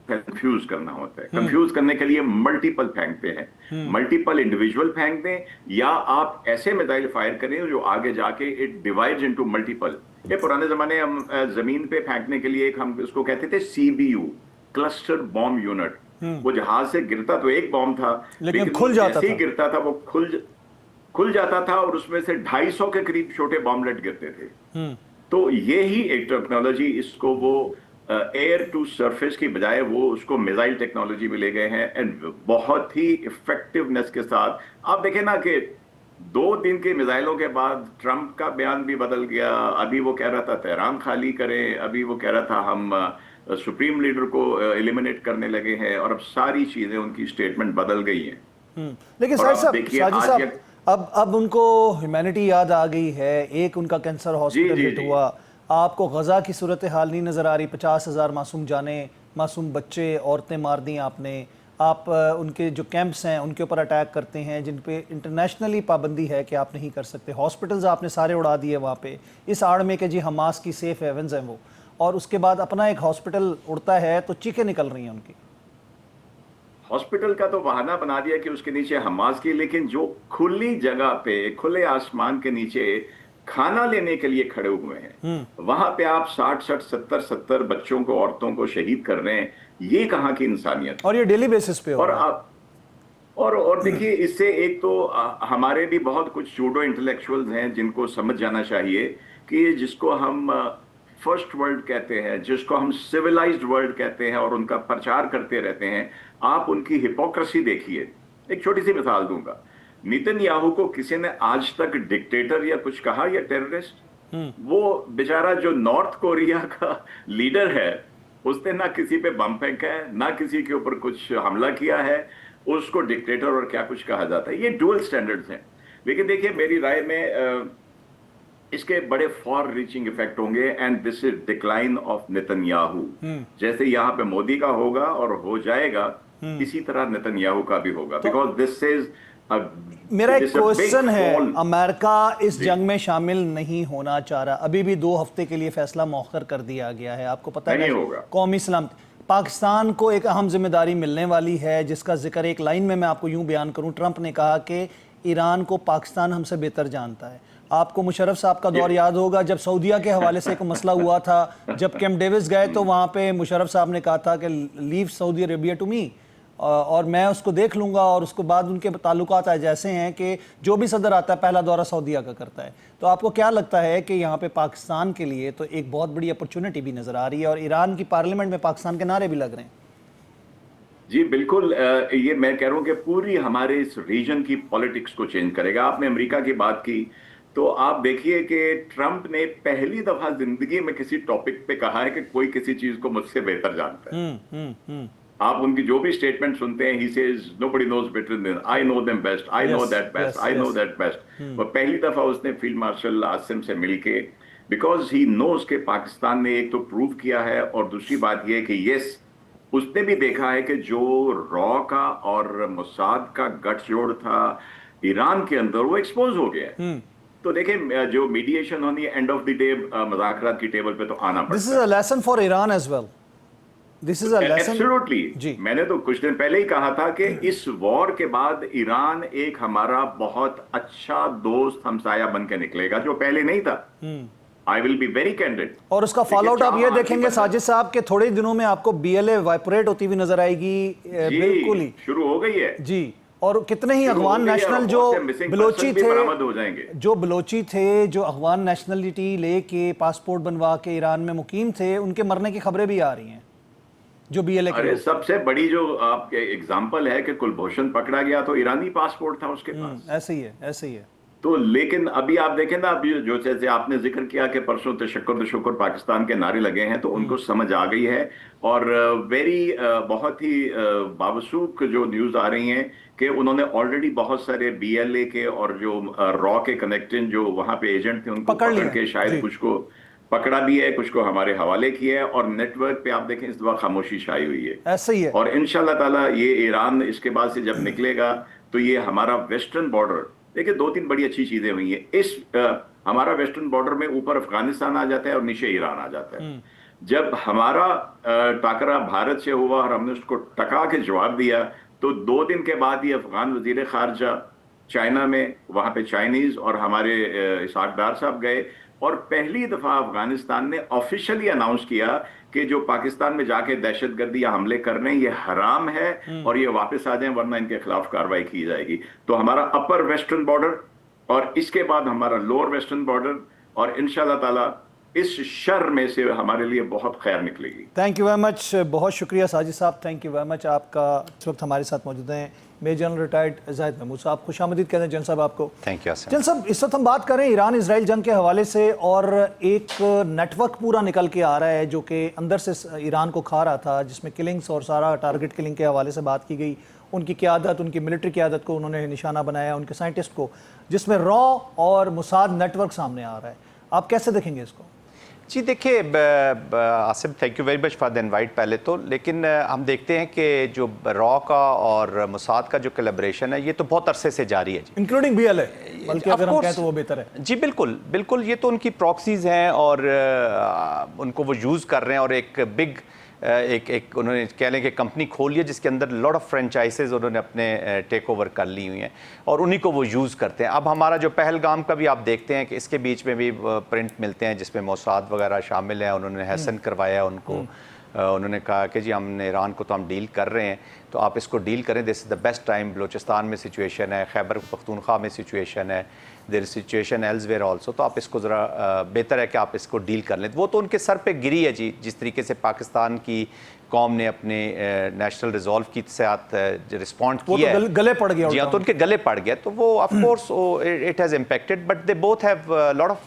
कंफ्यूज करना होता है, कंफ्यूज करने के लिए मल्टीपल फेंकते हैं, मल्टीपल इंडिविजुअल फेंक दें, या आप ऐसे मिसाइल फायर करें जो आगे जाके इट डिवाइड्स इनटू मल्टीपल। ये पुराने जमाने हम जमीन पे फेंकने के लिए एक हम उसको कहते थे CBU, क्लस्टर बॉम्ब यूनिट। वो जहाज से गिरता तो एक बॉम्ब था, लेकिन खुल जाता था, गिरता था वो खुल जाता था और उसमें से 250 के करीब छोटे बॉम्बलेट गिरते थे। तो ये ही एक टेक्नोलॉजी, इसको वो एयर टू सरफेस की बजाय वो उसको मिसाइल टेक्नोलॉजी में ले गए हैं, एंड बहुत ही इफेक्टिवनेस के साथ। आप देखें ना कि 2 दिन के मिसाइलों के बाद ट्रंप का बयान भी बदल गया। अभी वो कह रहा था तेहरान खाली करें, अभी वो कह रहा था हम सुप्रीम लीडर को एलिमिनेट करने लगे हैं, और अब सारी चीजें उनकी स्टेटमेंट बदल गई हैं। लेकिन साजिद साहब अब उनको ह्यूमैनिटी याद आ गई है। एक उनका कैंसर हॉस्पिटल हिट हुआ, आपको गजा की सूरत हाल नहीं नजर आ रही? 50,000 मासूम जाने, मासूम बच्चे, औरतें मार दी आपने। आप उनके जो कैंप्स हैं उनके ऊपर अटैक करते हैं जिन पे इंटरनेशनली पाबंदी है कि आप नहीं कर सकते। हॉस्पिटल्स आपने सारे उड़ा दिए वहाँ पे, इस आड़ में कि जी हमास की सेफ हेवन्स हैं वो, और उसके बाद अपना एक हॉस्पिटल उड़ता है तो चीखें निकल रही हैं उनकी। हॉस्पिटल का तो बहाना बना दिया कि उसके नीचे हमास की, लेकिन जो खुली जगह पे खुले आसमान के नीचे खाना लेने के लिए खड़े हुए हैं, वहां पे आप 60, 70 बच्चों को, औरतों को शहीद कर रहे हैं। ये कहां की इंसानियत? और ये डेली बेसिस पे हो रहा है। और देखिए, इससे एक तो हमारे भी बहुत कुछ जूडो इंटेलेक्चुअल्स हैं जिनको समझ जाना चाहिए कि जिसको हम फर्स्ट वर्ल्ड कहते हैं, जिसको हम सिविलाइज्ड वर्ल्ड कहते हैं और उनका प्रचार करते रहते हैं, आप उनकी हिपोक्रेसी देखिए। एक छोटी सी मिसाल दूंगा, नेतन्याहू को किसी ने आज तक डिक्टेटर या कुछ कहा या टेररिस्ट? वो बेचारा जो नॉर्थ कोरिया का लीडर है, उसने ना किसी पे बम फेंका है, ना किसी के ऊपर कुछ हमला किया है, उसको डिक्टेटर और क्या कुछ कहा जाता है। ये डुअल स्टैंडर्ड्स हैं। लेकिन देखिए, मेरी राय में इसके बड़े फॉर रीचिंग इफेक्ट होंगे, and this is decline of Netanyahu. जैसे यहाँ पे मोदी का होगा और हो जाएगा, इसी तरह नेतन्याहू का भी होगा। बिकॉज दिस इज मेरा एक क्वेश्चन है, अमेरिका इस जंग में शामिल नहीं होना चाह रहा, अभी भी 2 हफ्ते के लिए फैसला मौखर कर दिया गया है, आपको पता है? कौमी सलामती, पाकिस्तान को एक अहम जिम्मेदारी मिलने वाली है, जिसका जिक्र एक लाइन में मैं आपको यूं बयान करूं। ट्रंप ने कहा कि ईरान को पाकिस्तान हमसे बेहतर जानता है। आपको मुशर्रफ साहब का दौर याद होगा, जब सऊदीया के हवाले से एक मसला हुआ था, जब कैंप डेविस गए तो वहाँ पे मुशर्रफ साहब ने कहा था कि leave Saudi Arabia to me, और मैं उसको देख लूँगा। और उसके बाद उनके ताल्लुकात जैसे हैं कि जो भी सदर आता है पहला दौरा सऊदीया का करता है। तो आपको क्या लगता है कि यहाँ पे पाकिस्तान के लिए तो एक बहुत बड़ी अपॉर्चुनिटी भी नज़र आ रही है, और ईरान की पार्लियामेंट में पाकिस्तान के नारे भी लग रहे हैं? जी बिल्कुल, ये मैं कह रहा हूँ कि पूरी हमारे इस रीजन की पॉलिटिक्स को चेंज करेगा। आपने अमेरिका की बात की, तो आप देखिए कि ट्रंप ने पहली दफा जिंदगी में किसी टॉपिक पे कहा है कि कोई किसी चीज को मुझसे बेहतर जानता है। आप उनकी जो भी स्टेटमेंट सुनते हैं, he says nobody knows better than I know them best, I know that best, I know that best. और पहली दफा उसने फील्ड मार्शल आसिम से मिलके, बिकॉज ही नोज के पाकिस्तान ने एक तो प्रूव किया है, और दूसरी बात यह कि यस, उसने भी देखा है कि जो रॉ का और मोसाद का गठजोड़ था ईरान के अंदर, वो एक्सपोज हो गया। तो देखें, जो मीडिएशन होनी है, एंड ऑफ द डे मुज़ाकरात की टेबल पे तो आना पड़ता है। This is a lesson for Iran as well. This is a lesson. Absolutely. मैंने तो कुछ दिन पहले ही कहा था कि इस वॉर के बाद ईरान एक हमारा बहुत अच्छा दोस्त हमसाया बन के निकलेगा, जो पहले नहीं था। I will be very candid. और उसका फॉलो आउट आप ये देखेंगे साजिद साहब के थोड़े दिनों में आपको BLA वाइपरेट होती हुई नजर आएगी। बिल्कुल ही शुरू हो गई है जी। और कितने ही अफगान नेशनल जो बलोची थे, हो जाएंगे, जो बलोची थे, जो अफगान नेशनलिटी लेके पासपोर्ट बनवा के ईरान में मुकीम थे, उनके मरने की खबरें भी आ रही हैं, जो BLA के अरे लोग। सबसे बड़ी जो आपके एग्जाम्पल है कि कुलभूषण पकड़ा गया तो ईरानी पासपोर्ट था उसके पास। ऐसे ही है, ऐसे ही है। तो लेकिन अभी आप देखें ना, अभी जो जैसे आपने जिक्र किया कि परसों तशक्कुर पाकिस्तान के नारे लगे हैं, तो उनको समझ आ गई है। और बहुत ही बावसूख जो न्यूज आ रही हैं कि उन्होंने ऑलरेडी बहुत सारे BLA के और जो रॉ के कनेक्टेड जो वहां पे एजेंट थे उनको पकड़ पकड़ लिया के शायद कुछ को पकड़ा भी है, कुछ को हमारे हवाले किया है। और नेटवर्क पे आप देखें इस दफा खामोशी छाई हुई है। ऐसे ही है। और इंशाल्लाह ताला ये ईरान इसके बाद से जब निकलेगा तो ये हमारा वेस्टर्न बॉर्डर, देखिए 2-3 बड़ी अच्छी चीजें हुई हैं इस हमारा वेस्टर्न बॉर्डर में ऊपर अफगानिस्तान आ जाता है और नीचे ईरान आ जाता है। जब हमारा टाकरा भारत से हुआ और हमने उसको टका के जवाब दिया, तो 2 दिन के बाद ही अफगान वजीर खारजा चाइना में, वहां पे चाइनीज और हमारे इसहाक डार साहब गए और पहली दफा अफगानिस्तान ने ऑफिशियली अनाउंस किया कि जो पाकिस्तान में जाके दहशतगर्दी या हमले कर रहे हैं ये हराम है और ये वापस आ जाएं वरना इनके खिलाफ कार्रवाई की जाएगी। तो हमारा अपर वेस्टर्न बॉर्डर और इसके बाद हमारा लोअर वेस्टर्न बॉर्डर, और इंशाल्लाह ताला इस शर में से हमारे लिए बहुत खैर निकलेगी। थैंक यू वेरी मच, बहुत शुक्रिया साजिद साहब, थैंक यू वेरी मच। आपका इस वक्त हमारे साथ मौजूद हैं major general retired Zahid Mahmood sahab. खुशामदीद कहते हैं जनरल साहब आपको। थैंक यू जनरल साहब, इस वक्त हम बात कर रहे हैं ईरान इसराइल जंग के हवाले से, और एक नेटवर्क पूरा निकल के आ रहा है जो कि अंदर से ईरान को खा रहा था, जिसमें किलिंग्स और सारा टारगेट किलिंग के हवाले से बात की गई। उनकी क़यादत, उनकी मिलिट्री क़यादत को उन्होंने निशाना बनाया, उनके साइंटिस्ट को, जिसमें रॉ और मुसाद नेटवर्क सामने आ रहा है। आप कैसे देखेंगे इसको? जी देखिए Asim, thank you very much for the invite पहले तो। लेकिन हम देखते हैं कि जो रॉ का और मुसाद का जो कोलैबोरेशन है ये तो बहुत अरसे से जारी है जी, इंक्लूडिंग BLA, बल्कि अगर हम कहें तो वो बेहतर है जी। बिल्कुल बिल्कुल, ये तो उनकी प्रॉक्सीज हैं और उनको वो यूज़ कर रहे हैं। और एक बिग एक उन्होंने कह लें कि कंपनी खोली है जिसके अंदर लॉट ऑफ फ्रेंचाइजेज उन्होंने अपने टेक ओवर कर ली हुई हैं और उन्हीं को वो यूज़ करते हैं। अब हमारा जो पहलगाम का भी आप देखते हैं कि इसके बीच में भी प्रिंट मिलते हैं जिसमें मोसाद वगैरह शामिल हैं। उन्होंने हसन करवाया उनको, उन्होंने कहा कि जी हमने ईरान को तो हम डील कर रहे हैं तो आप इसको डील करें, this is the best time. Balochistan में सिचुएशन है, खैबर पख्तूनख्वा में सिचुएशन है, देयर सिचुएशन एल्सवेयर ऑल्सो, तो आप इसको ज़रा बेहतर है कि आप इसको डील कर लें। वो तो उनके सर पे गिरी है जी, जिस तरीके से पाकिस्तान की कौम ने अपने नेशनल रिजॉल्व की साथ रिस्पॉन्ड किया है, गले पड़ गया जी हाँ, तो उनके गले पड़ गया। तो वो of course it has impacted, but they both have lot of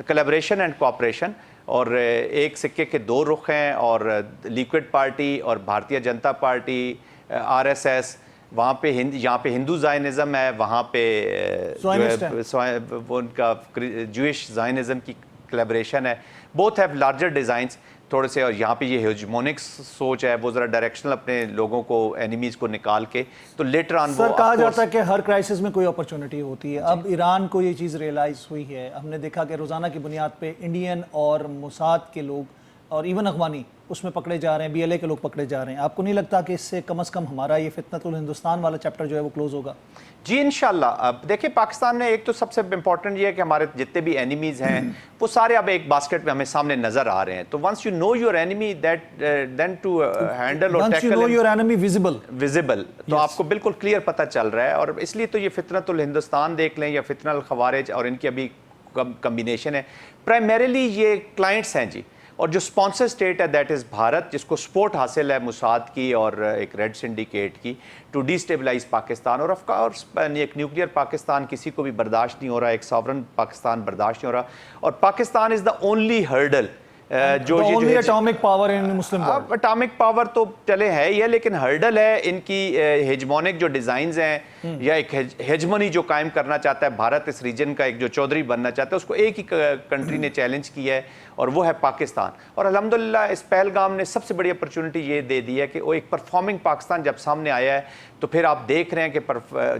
collaboration and cooperation. और एक सिक्के के दो रुख हैं, और लिक्विड पार्टी और भारतीय जनता पार्टी, RSS, वहाँ पे यहाँ पे हिंदू ज़ायनिज़म है, वहाँ पे वो उनका जूइश ज़ायनिज़म की कोलैबोरेशन है। बोथ हैव लार्जर डिज़ाइंस थोड़े से, और यहाँ पे ये हेजमोनिक सोच है, वो ज़रा डायरेक्शनल अपने लोगों को, एनिमीज़ को निकाल के, तो लेटर ऑन सर कहा जाता है कि हर क्राइसिस में कोई अपॉर्चुनिटी होती है। अब ईरान को ये चीज़ रियलाइज़ हुई है। हमने देखा कि रोज़ाना की बुनियाद पे इंडियन और मोसाद के लोग और इवन अफगानी उसमें पकड़े जा रहे हैं, BLA के लोग पकड़े जा रहे हैं। आपको नहीं लगता कि इससे कम से कम हमारा ये फितनतुल हिंदुस्तान वाला चैप्टर जो है वो क्लोज होगा? जी इंशाल्लाह। अब देखिए पाकिस्तान ने एक तो सबसे इम्पोर्टेंट ये है कि हमारे जितने भी एनिमीज़ हैं वो सारे अब एक बास्केट में हमें सामने नजर आ रहे हैं। तो once you know your enemy that then to handle और tackle, once you know your enemy visible, तो आपको बिल्कुल क्लियर पता चल रहा है। और इसलिए तो ये फितनतुल हिंदुस्तान देख लें या फितनल खवारिज और इनकी अभी कम्बिनेशन है। प्राइमरीली ये क्लाइंट्स हैं जी, और जो स्पॉन्सर स्टेट है दैट इज़ भारत, जिसको सपोर्ट हासिल है मुसाद की और एक रेड सिंडिकेट की टू डिस्टेबलाइज पाकिस्तान। और ऑफ कोर्स एक न्यूक्लियर पाकिस्तान किसी को भी बर्दाश्त नहीं हो रहा, एक सॉवरन पाकिस्तान बर्दाश्त नहीं हो रहा। और Pakistan is the only hurdle जो atomic power in Muslim world. Atomic power तो चले है ही है, लेकिन हर्डल है इनकी हेजमोनिक जो डिज़ाइंस हैं या एक हेजमनी जो कायम करना चाहता है भारत, इस रीजन का एक जो चौधरी बनना चाहता है, उसको एक ही कंट्री ने चैलेंज किया है और वो है पाकिस्तान। और अल्हम्दुलिल्लाह इस पहलगाम ने सबसे बड़ी अपॉर्चुनिटी ये दे दी है कि वो एक परफॉर्मिंग पाकिस्तान जब सामने आया है, तो फिर आप देख रहे हैं कि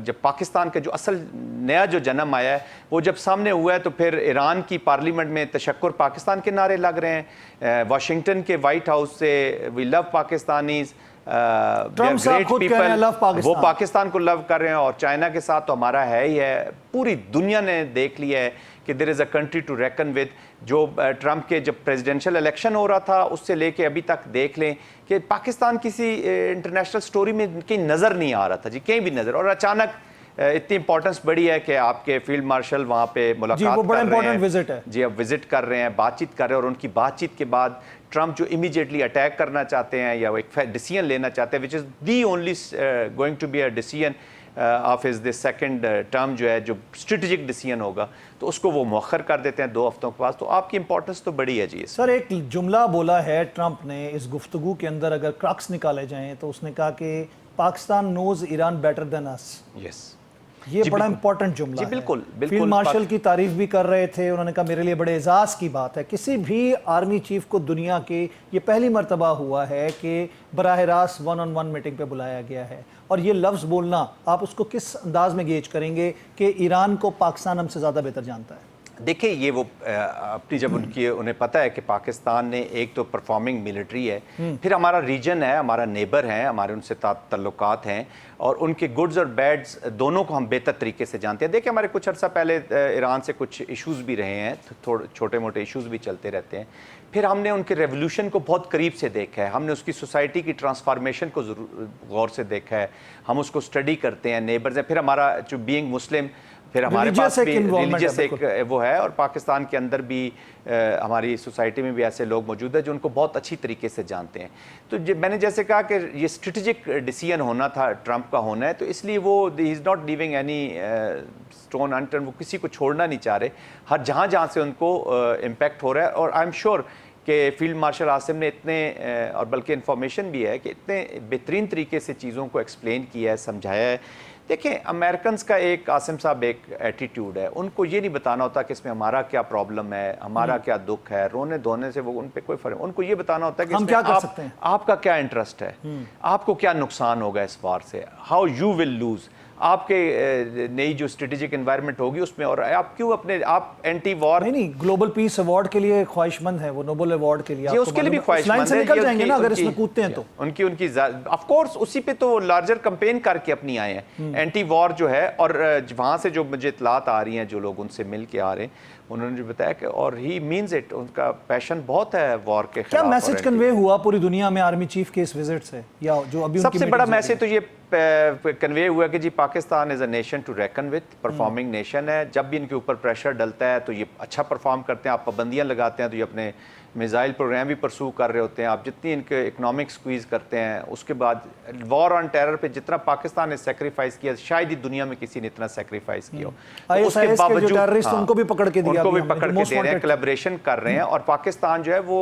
जब पाकिस्तान का जो असल नया जो जन्म आया है वो जब सामने हुआ है, तो फिर ईरान की पार्लियामेंट में तशक्कुर पाकिस्तान के नारे लग रहे हैं, वाशिंगटन के वाइट हाउस से वी लव पाकिस्तानीज़, ट्रम्प साहब खुद कह रहे हैं लव पाकिस्तान, वो पाकिस्तान को लव कर रहे हैं। और चाइना के साथ तो हमारा है ही है, पूरी दुनिया ने देख लिया है कि there is a country to reckon with. जो ट्रंप के जब प्रेसिडेंशियल इलेक्शन हो रहा था उससे लेके अभी तक देख लें कि पाकिस्तान किसी इंटरनेशनल स्टोरी में कहीं नज़र नहीं आ रहा था जी, कहीं भी नज़र। और अचानक इतनी इंपॉर्टेंस बढ़ी है कि आपके फील्ड मार्शल वहाँ पे मुलाकात वो बड़ा कर रहे इंपॉर्टेंट हैं विजिट है जी, अब विजिट कर रहे हैं, बातचीत कर रहे हैं, और उनकी बातचीत के बाद ट्रंप जो इमीडिएटली अटैक करना चाहते हैं या एक डिसीजन लेना चाहते हैं, which is the only going to be a decision of is this second term, जो है जो स्ट्रेटेजिक डिसीजन होगा, तो उसको वो मौखर कर देते हैं 2 हफ्तों के बाद। तो आपकी इंपॉर्टेंस तो बड़ी है जी। सर एक जुमला बोला है ट्रंप ने इस गुफ्तगू के अंदर, अगर क्रक्स निकाले जाएं तो उसने कहा कि Pakistan knows Iran better than us. Yes, ये बड़ा इंपॉर्टेंट जुमला जी, है। बिल्कुल बिल्कुल। फील्ड मार्शल की तारीफ भी कर रहे थे, उन्होंने कहा मेरे लिए बड़े एजाज की बात है, किसी भी आर्मी चीफ को दुनिया के ये पहली मर्तबा हुआ है कि बराह रास्त 1-on-1 मीटिंग पे बुलाया गया है। और ये लफ्ज़ बोलना, आप उसको किस अंदाज में गेज करेंगे कि ईरान को पाकिस्तान हमसे ज़्यादा बेहतर जानता है? देखिए, ये वो अपनी जब उन्हें पता है कि पाकिस्तान ने एक तो परफॉर्मिंग मिलिट्री है, फिर हमारा रीजन है, हमारा नेबर है, हमारे उनसे ताल्लुकात हैं, और उनके गुड्स और बैड्स दोनों को हम बेहतर तरीके से जानते हैं। देखिए, हमारे कुछ अर्सा पहले ईरान से कुछ इश्यूज़ भी रहे हैं, थोड़े छोटे मोटे इश्यूज़ भी चलते रहते हैं। फिर हमने उनके रेवोल्यूशन को बहुत करीब से देखा है, हमने उसकी सोसाइटी की ट्रांसफॉर्मेशन को गौर से देखा है, हम उसको स्टडी करते हैं, नेबर्स हैं। फिर हमारा जो बीइंग मुस्लिम, फिर हमारे पास भी रिलीजियस एक वो है, और पाकिस्तान के अंदर भी हमारी सोसाइटी में भी ऐसे लोग मौजूद हैं जो उनको बहुत अच्छी तरीके से जानते हैं। तो मैंने जैसे कहा कि ये स्ट्रेटेजिक डिसीजन होना था, ट्रंप का होना है, तो इसलिए वो he is not leaving any stone unturned, वो किसी को छोड़ना नहीं चाह रहे, हर जहाँ से उनको इम्पेक्ट हो रहा है। और आई एम श्योर कि फील्ड मार्शल आसिम ने इतने और बल्कि इन्फॉर्मेशन भी है कि इतने बेहतरीन तरीके से चीज़ों को एक्सप्लेन किया है, समझाया है। देखें, अमेरिकन का एक आसिम साहब एक एटीट्यूड है, उनको ये नहीं बताना होता कि इसमें हमारा क्या प्रॉब्लम है, हमारा क्या दुख है, रोने धोने से वो उन पे कोई फर्क, उनको ये बताना होता है कि हम क्या कर सकते हैं, आपका क्या इंटरेस्ट है, आपको क्या नुकसान होगा इस वार से, हाउ यू विल लूज, आपके नई जो स्ट्रेटेजिक एनवायरनमेंट होगी उसमें, और आप क्यों अपने आप एंटी वॉर नहीं ग्लोबल पीस अवार्ड के लिए ख्वाहिशमंद है, वो नोबेल अवार्ड के लिए जी, उसके लिए भी ख्वाहिशमंद है, निकल जाएंगे ना अगर इसमें कूदते हैं तो। उनकी ऑफ कोर्स उसी पे तो लार्जर कैंपेन करके अपनी आए हैं, एंटी वॉर जो है। और वहां से जो मुझे इतलात आ रही हैं, जो लोग उनसे मिल के आ रहे हैं, उन्होंने जो बताया कि और ही मीन्स इट, उनका पैशन बहुत है वॉर के खिलाफ। क्या मैसेज कन्वे हुआ पूरी दुनिया में आर्मी चीफ के इस विजिट से, या जो अभी सबसे बड़ा मैसेज तो ये कन्वे हुआ कि जी Pakistan is a nation to reckon with, performing nation है। जब भी इनके ऊपर प्रेशर डलता है तो ये अच्छा परफॉर्म करते हैं, आप पाबंदियां लगाते हैं तो ये अपने मिसाइल प्रोग्राम भी परसू कर रहे होते हैं, आप जितनी इनके इकोनॉमिक स्क्वीज़ करते हैं। उसके बाद वॉर ऑन टेरर पे जितना पाकिस्तान ने सेक्रीफाइस किया, शायद ही दुनिया में किसी ने इतना सेक्रीफाइस किया हो। तो उसके बावजूद उनको भी पकड़ के दिया, उनको भी पकड़ के दे रहे हैं, कोलैबोरेशन कर रहे हैं। और पाकिस्तान जो है वो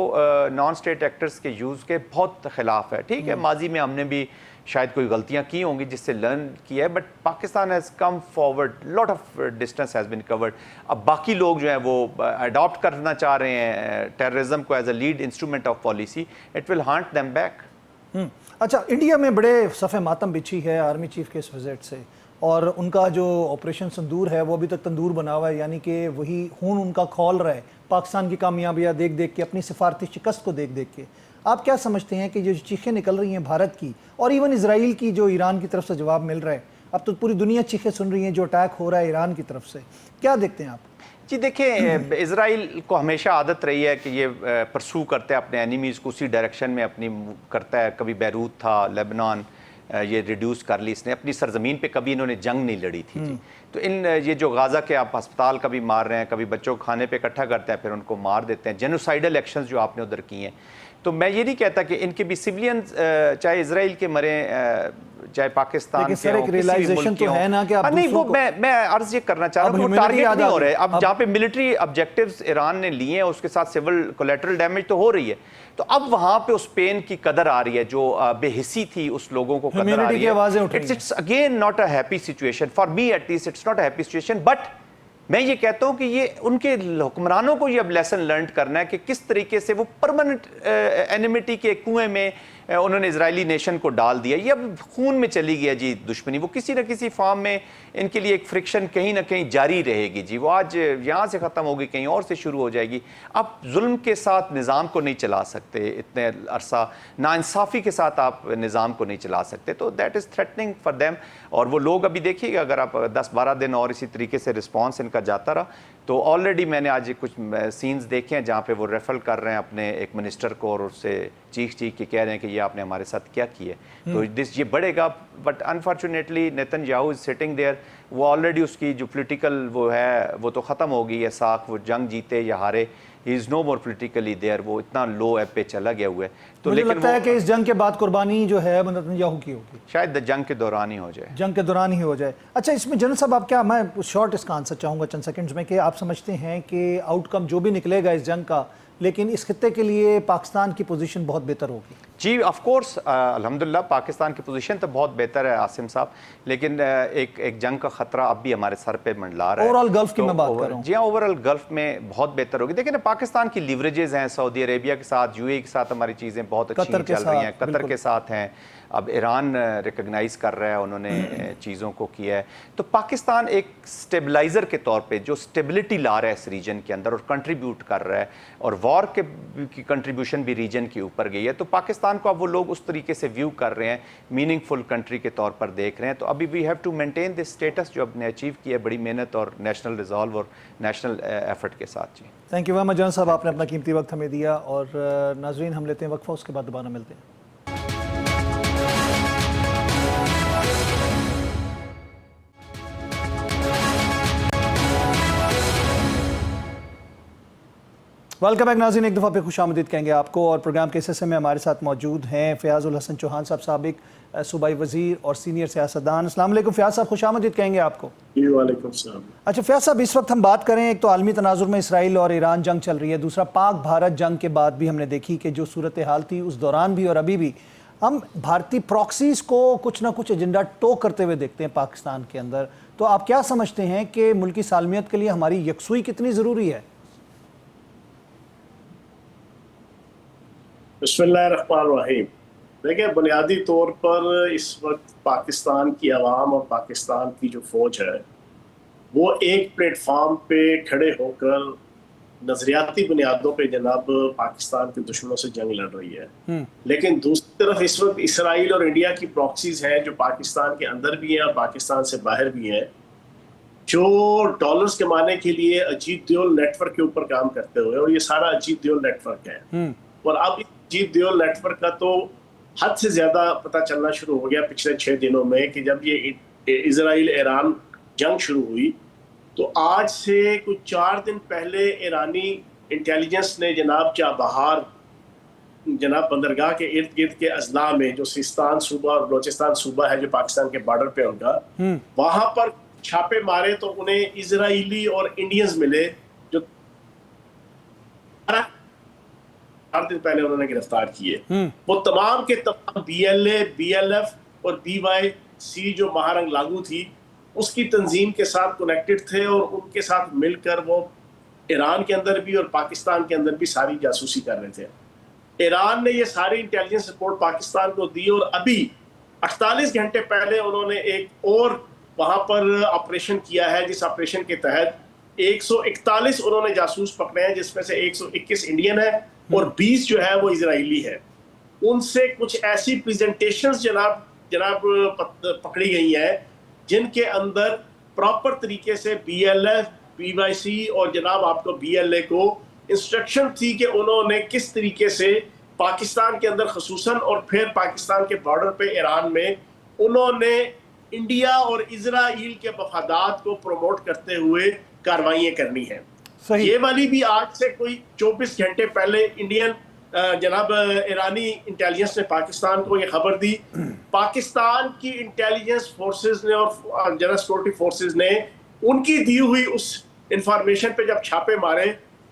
नॉन स्टेट एक्टर्स के यूज़ के बहुत खिलाफ है। ठीक है, माजी में हमने भी शायद कोई गलतियां की होंगी जिससे लर्न किया है, but Pakistan has come forward, lot of distance has been covered. अब बाकी लोग जो हैं वो अडॉप्ट करना चाह रहे हैं टेररिज्म को as a lead instrument of policy, it will hunt them back. अच्छा, इंडिया में बड़े सफ़े मातम बिछी है आर्मी चीफ के इस विजिट से, और उनका जो ऑपरेशन संदूर है वो अभी तक तंदूर बना हुआ है, यानी कि वही खून उनका खौल रहा है पाकिस्तान की कामयाबियाँ देख देख के, अपनी सिफारती शिकस्त को देख देख के। आप क्या समझते हैं कि जो चीखें निकल रही हैं भारत की और इवन इसराइल की, जो ईरान की तरफ से जवाब मिल रहा है, अब तो पूरी दुनिया चीखें सुन रही हैं जो अटैक हो रहा है ईरान की तरफ से, क्या देखते हैं आप? जी देखिए, इजराइल को हमेशा आदत रही है कि ये परसू करता है अपने एनिमीज़ को, उसी डायरेक्शन में अपनी करता है। कभी बैरूत था, लेबनान, ये रिड्यूस कर ली इसने, अपनी सरजमीन पे कभी इन्होंने जंग नहीं लड़ी थी जी। तो ये जो गाज़ा के आप अस्पताल कभी मार रहे हैं, कभी बच्चों को खाने पे इकट्ठा करते हैं फिर उनको मार देते हैं, जेनोसाइडल एक्शंस जो आपने उधर किए हैं। तो मैं ये नहीं कहता कि इनके भी सिविलियंस चाहे इजराइल के मरे चाहे पाकिस्तान के सर, एक रियलाइजेशन तो है ना कि आप नहीं, वो मैं अर्ज ये करना चाह रहा हूँ, वो टारगेट नहीं हो रहे। अब जहाँ पे मिलिट्री ऑब्जेक्टिव्स ईरान ने लिए हैं, उसके साथ सिविल कोलैटरल डैमेज तो हो रही है, तो अब वहां पे उस पेन की कदर आ रही है, जो बेहिसी थी उस लोगों को कदर आ रही है। It's again not a happy situation for me, at least it's not a happy situation. But मैं ये कहता हूं कि ये उनके हुक्मरानों को ये अब लेसन लर्न करना है कि किस तरीके से वो परमानेंट एनिमिटी के कुएं में उन्होंने इजरायली नेशन को डाल दिया। ये अब खून में चली गई जी दुश्मनी, वो किसी न किसी फॉर्म में इनके लिए एक फ्रिक्शन कहीं ना कहीं जारी रहेगी जी। वो आज यहाँ से ख़त्म होगी, कहीं और से शुरू हो जाएगी। अब जुल्म के साथ निज़ाम को नहीं चला सकते इतने अरसा, नाइंसाफ़ी के साथ आप निज़ाम को नहीं चला सकते, तो that is threatening for them. और वो लोग अभी देखिएगा, अगर आप 10-12 दिन और इसी तरीके से रिस्पॉन्स इनका जाता रहा। तो ऑलरेडी मैंने आज कुछ सीन्स देखे हैं जहाँ पे वो रेफर कर रहे हैं अपने एक मिनिस्टर को और उससे चीख के कह रहे हैं कि ये आपने हमारे साथ क्या किया। तो ये बढ़ेगा, but unfortunately Netanyahu is sitting there. वो ऑलरेडी उसकी जो पॉलिटिकल वो है वो तो ख़त्म हो गई है साख, वो जंग जीते या हारे, he is no more politically there, वो इतना लो एप पे चला गया हुआ है। तो मुझे लेकिन लगता है कि इस जंग के बाद कुर्बानी जो है नेतन्याहू की होगी, शायद जंग के दौरान ही हो जाए, जंग के दौरान ही हो जाए। अच्छा, इसमें जनरल साहब आप क्या, मैं शॉर्ट इसका आंसर चाहूँगा चंद सेकंड्स में, कि आप समझते हैं कि आउटकम जो भी निकलेगा इस जंग का, लेकिन इस खित्ते के लिए पाकिस्तान की पोजीशन बहुत बेहतर होगी? जी ऑफ कोर्स, अल्हम्दुलिल्लाह पाकिस्तान की पोजीशन तो बहुत बेहतर है आसिम साहब, लेकिन एक जंग का खतरा अब भी हमारे सर पे मंडला रहा है। ओवरऑल गल्फ की मैं बात कर रहा हूँ। जी हाँ, ओवरऑल गल्फ में बहुत बेहतर होगी। देखिए ना, पाकिस्तान की लीवरेजेस हैं, सऊदी अरेबिया के साथ, यूएई के साथ हमारी चीज़ें बहुत अच्छी चल रही हैं, कतर के साथ हैं, अब ईरान रिकग्नाइज कर रहा है, उन्होंने चीज़ों को किया है। तो पाकिस्तान एक स्टेबलाइज़र के तौर पे जो स्टेबिलिटी ला रहा है इस रीजन के अंदर और कंट्रीब्यूट कर रहा है, और वॉर की कंट्रीब्यूशन भी रीजन के ऊपर गई है। तो पाकिस्तान को अब वो लोग उस तरीके से व्यू कर रहे हैं, मीनिंगफुल कंट्री के तौर पर देख रहे हैं। तो अभी we have to maintain this status जो अपने अचीव किया है बड़ी मेहनत और नेशनल रिजॉल्व और नेशनल एफर्ट के साथ। जी thank you very much general साहब, आपने अपना कीमती वक्त हमें दिया। और नाज़रीन, हम लेते हैं वक्फा, उसके बाद दोबारा मिलते हैं। वेलकम बैक नाज़रीन, एक दफ़ा फिर खुशामदीद कहेंगे आपको। और प्रोग्राम के इस हिस्से में हमारे साथ मौजूद हैं फ़याज़ुल हसन चौहान साहब, साबिक सूबाई वज़ीर और सीनियर सियासतदान। अस्सलाम वालेकुम फ़याज़ साहब, खुशामदीद कहेंगे आपको। वालेकुम सलाम। अच्छा फ़याज़ साहब, इस वक्त हम बात करें, एक तो आलमी तनाजुर में इसराइल और ईरान जंग चल रही है, दूसरा पाक भारत जंग के बाद भी हमने देखी कि जो सूरत हाल थी उस दौरान भी और अभी भी हम भारतीय प्रॉक्सीज़ को कुछ ना कुछ एजेंडा टो करते हुए देखते हैं पाकिस्तान के अंदर। तो आप क्या समझते हैं कि मुल्की सालमियत के लिए हमारी यकसुई कितनी ज़रूरी है? बिस्मिल्लाहिर्रहमानिर्रहीम। देखिए, बुनियादी तौर पर इस वक्त पाकिस्तान की आवाम और पाकिस्तान की जो फौज है वो एक प्लेटफार्म पे खड़े होकर नजरियाती बुनियादों पे जनाब पाकिस्तान के दुश्मनों से जंग लड़ रही है। लेकिन दूसरी तरफ इस वक्त इसराइल और इंडिया की प्रॉक्सीज हैं जो पाकिस्तान के अंदर भी हैं और पाकिस्तान से बाहर भी हैं, जो डॉलर्स कमाने के लिए अजीत ड्योल नेटवर्क के ऊपर काम करते हुए, और ये सारा अजीत ड्योल नेटवर्क है। और अब अजीत ड्योल नेटवर्क का तो हद से ज्यादा पता चलना शुरू हो गया पिछले 6 दिनों में कि जब ये इजराइल ईरान जंग शुरू हुई तो आज से कुछ 4 दिन पहले ईरानी इंटेलिजेंस ने जनाब चाबहार जनाब बंदरगाह के इर्द गिर्द के अजला में, जो सिस्तान सूबा और बलोचिस्तान सूबा है जो पाकिस्तान के बॉर्डर पे होगा, वहां पर छापे मारे तो उन्हें इजराइली और इंडियंस मिले जो 4 दिन पहले उन्होंने गिरफ्तार किए। वो तमाम के तमाम BLA, BLF और BYC जो महारंग लागू थी उसकी तंजीम के साथ कनेक्टेड थे और उनके साथ मिलकर वो ईरान के अंदर भी और पाकिस्तान के अंदर भी सारी जासूसी कर रहे थे। ईरान ने ये सारी इंटेलिजेंस रिपोर्ट पाकिस्तान को दी और अभी 48 घंटे पहले उन्होंने एक और वहां पर ऑपरेशन किया है, जिस ऑपरेशन के तहत 141 उन्होंने जासूस पकड़े हैं, जिसमें से 121 इंडियन है और 20 जो है वो इजरायली है। उनसे कुछ ऐसी प्रेजेंटेशंस जनाब पकड़ी गई हैं जिनके अंदर प्रॉपर तरीके से BLF, BYC और जनाब आपको BLA को इंस्ट्रक्शन थी कि उन्होंने किस तरीके से पाकिस्तान के अंदर खसूसन और फिर पाकिस्तान के बॉर्डर पे ईरान में उन्होंने इंडिया और इजराइल के मफादात को प्रमोट करते हुए कार्रवाइयां करनी है। ये वाली भी आज से कोई 24 घंटे पहले इंडियन जनाब ईरानी इंटेलिजेंस ने पाकिस्तान को ये खबर दी। पाकिस्तान की इंटेलिजेंस फोर्सेस ने और जनरल सिक्योरिटी फोर्सेस ने उनकी दी हुई उस इंफॉर्मेशन पे जब छापे मारे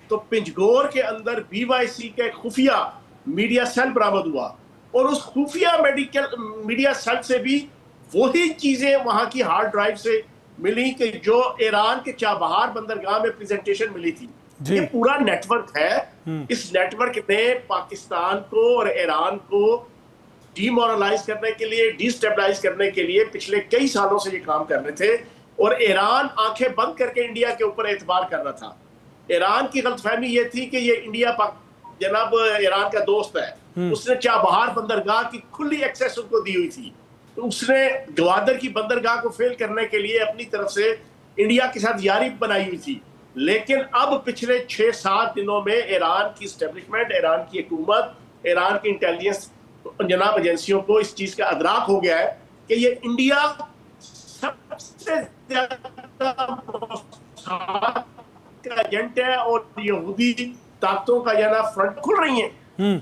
तो पिंजगोर के अंदर BYC का एक खुफिया मीडिया सेल बरामद हुआ और उस खुफिया मीडिया सेल से भी वही चीजें वहां की हार्ड ड्राइव से मिली कि जो ईरान के चाबहार बंदरगाह में प्रेजेंटेशन मिली थी। ये पूरा नेटवर्क है। इस नेटवर्क ने पाकिस्तान को और ईरान को डीमोरलाइज करने के लिए, डिस्टेबलाइज करने के लिए पिछले कई सालों से ये काम कर रहे थे और ईरान आंखें बंद करके इंडिया के ऊपर एतबार कर रहा था। ईरान की गलतफहमी ये थी कि ये इंडिया जनाब ईरान का दोस्त है। उसने चाबहार बंदरगाह की खुली एक्सेस उनको दी हुई थी। तो उसने गवादर की बंदरगाह को फेल करने के लिए अपनी तरफ से इंडिया के साथ यारी बनाई हुई थी। लेकिन अब पिछले 6-7 दिनों में ईरान की स्टैब्लिशमेंट, ईरान की हुकूमत, ईरान की इंटेलिजेंस जनाब एजेंसियों को इस चीज का अदराक हो गया है कि ये इंडिया सबसे ज्यादा का एजेंट है और यहूदी ताकतों का जनाब फ्रंट खुल रही है।